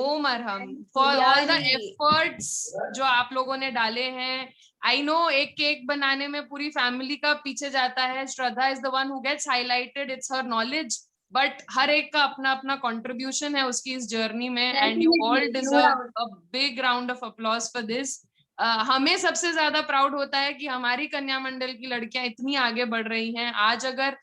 Om Arham for all the efforts जो आप लोगों ने डाले हैं. I know एक cake बनाने में पूरी फैमिली का पीछे जाता है. श्रद्धा is the one who gets highlighted. It's her knowledge. But हर एक का अपना अपना contribution है उसकी इस journey में. And you all deserve a big round of applause for this. हमें सबसे ज्यादा प्राउड होता है कि हमारी कन्या मंडल की लड़कियां इतनी आगे बढ़ रही हैं. आज अगर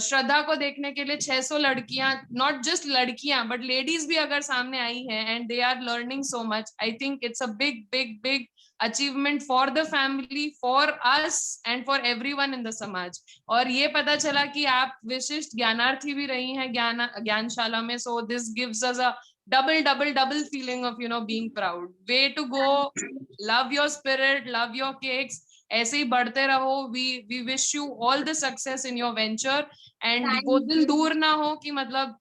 श्रद्धा को देखने के लिए 600 लड़कियां, नॉट जस्ट लड़कियां बट लेडीज भी अगर सामने आई हैं and they are learning so much, I think it's a big big big achievement for the family, for us and for everyone in the समाज. और ये पता चला कि आप विशिष्ट ज्ञानार्थी भी रही हैं ज्ञानशाला में. So this gives us a double feeling of, you know, being proud. Way to go. Love your spirit, love your cakes. ऐसे ही बढ़ते रहो. We wish you all the success in your venture. And वो दिन दूर ना हो कि मतलब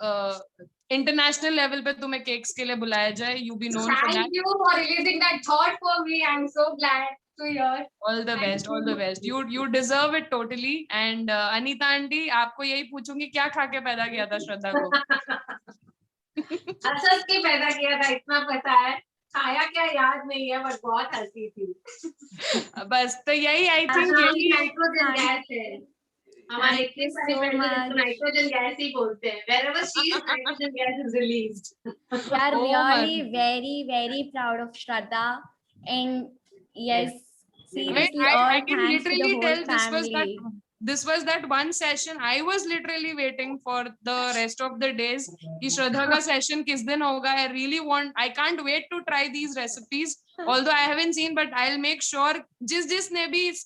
इंटरनेशनल लेवल पे तुम्हें केक्स के लिए बुलाया जाए. You be known for that. Thank you for releasing that thought for me. I'm so glad to hear. All the best, all the best. You deserve it totally. And Anita aunty, आपको यही पूछूंगी, क्या खा के पैदा किया था श्रद्धा को? असद के पैदा किया था, इतना पता है. खाया क्या याद नहीं है, बट बहुत हंसी थी. बस तो यही आई थिंक नाइट्रोजन गैस है हमारे इतने सारे फ्रेंड्स नाइट्रोजन गैस ही बोलते हैं. Wherever she is, nitrogen gas is released. We are really very proud of Shraddha, and yes, seriously, I can thanks to the literally whole tell family. this was that one session. I was literally waiting for the rest of the days कि श्रद्धा का session किस दिन होगा. I can't wait to try these recipes, although I haven't seen, but I'll make sure जिसने भी इस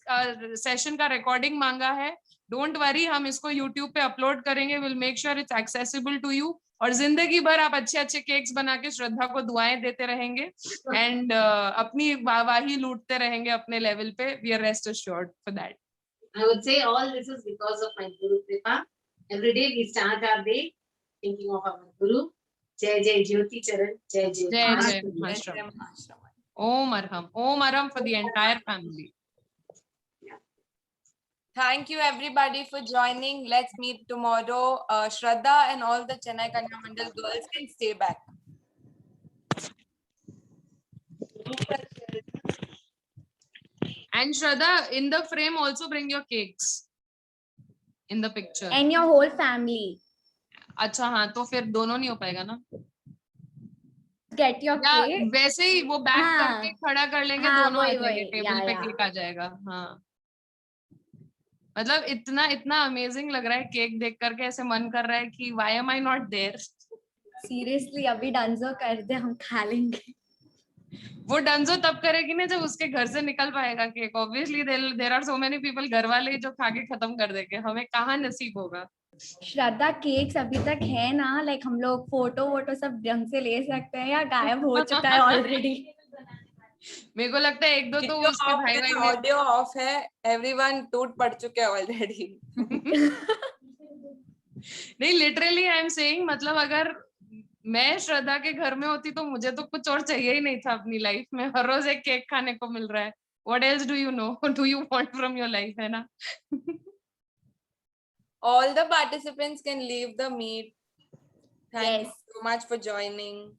session का recording मांगा है, don't worry, हम इसको YouTube पे upload करेंगे. We'll make sure it's accessible to you. और जिंदगी भर आप अच्छे अच्छे केक्स बना के श्रद्धा को दुआएं देते रहेंगे एंड अपनी वाहवाही लूटते रहेंगे अपने लेवल पे. We are rest assured for that. I would say all this is because of my Guru Kripa. Every day we start our day thinking of our Guru. Jai Jai Jyoti Charan, Jai Jai Mahashram. Om Arham for the entire family. Thank you everybody for joining. Let's meet tomorrow. Shraddha and all the Chennai Kanya Mandal girls can stay back. And Shraddha, in the frame also bring your cakes in the picture. And your whole family. अच्छा हाँ, तो फिर दोनों नहीं हो पाएगा ना? Get your cake. वैसे ही वो बैक करके खड़ा कर लेंगे, दोनों आ जाएंगे टेबल पे, केक आ जाएगा. हाँ, मतलब इतना अमेजिंग लग रहा है केक देख करके. ऐसे मन कर रहा है कि why am I not there? Seriously, अभी डंजो कर दे, हम खा लेंगे. वो डंजो तब करेगी ना जब उसके घर से निकल पाएगा cake. Obviously there are so many people, घर वाले जो खा के खत्म कर देंगे. हमें कहाँ नसीब होगा. श्रद्धा केक्स अभी तक है ना, लाइक हम लोग फोटो सब ढंग से ले सकते हैं या गायब हो चुका है ऑलरेडी? मेरे को लगता है एक दो तो उसके भाई ऑडियो ऑफ है. एवरीवन टूट पड़ चुके हैं ऑलरेडी. नहीं, लिटरली आई एम सेइंग, मतलब अगर मैं श्रद्धा के घर में होती तो मुझे तो कुछ और चाहिए ही नहीं था अपनी लाइफ में. हर रोज एक केक खाने को मिल रहा है. What else do you know? Do you want from your life, है ना? All the participants can leave the meet. Thank you so much for joining.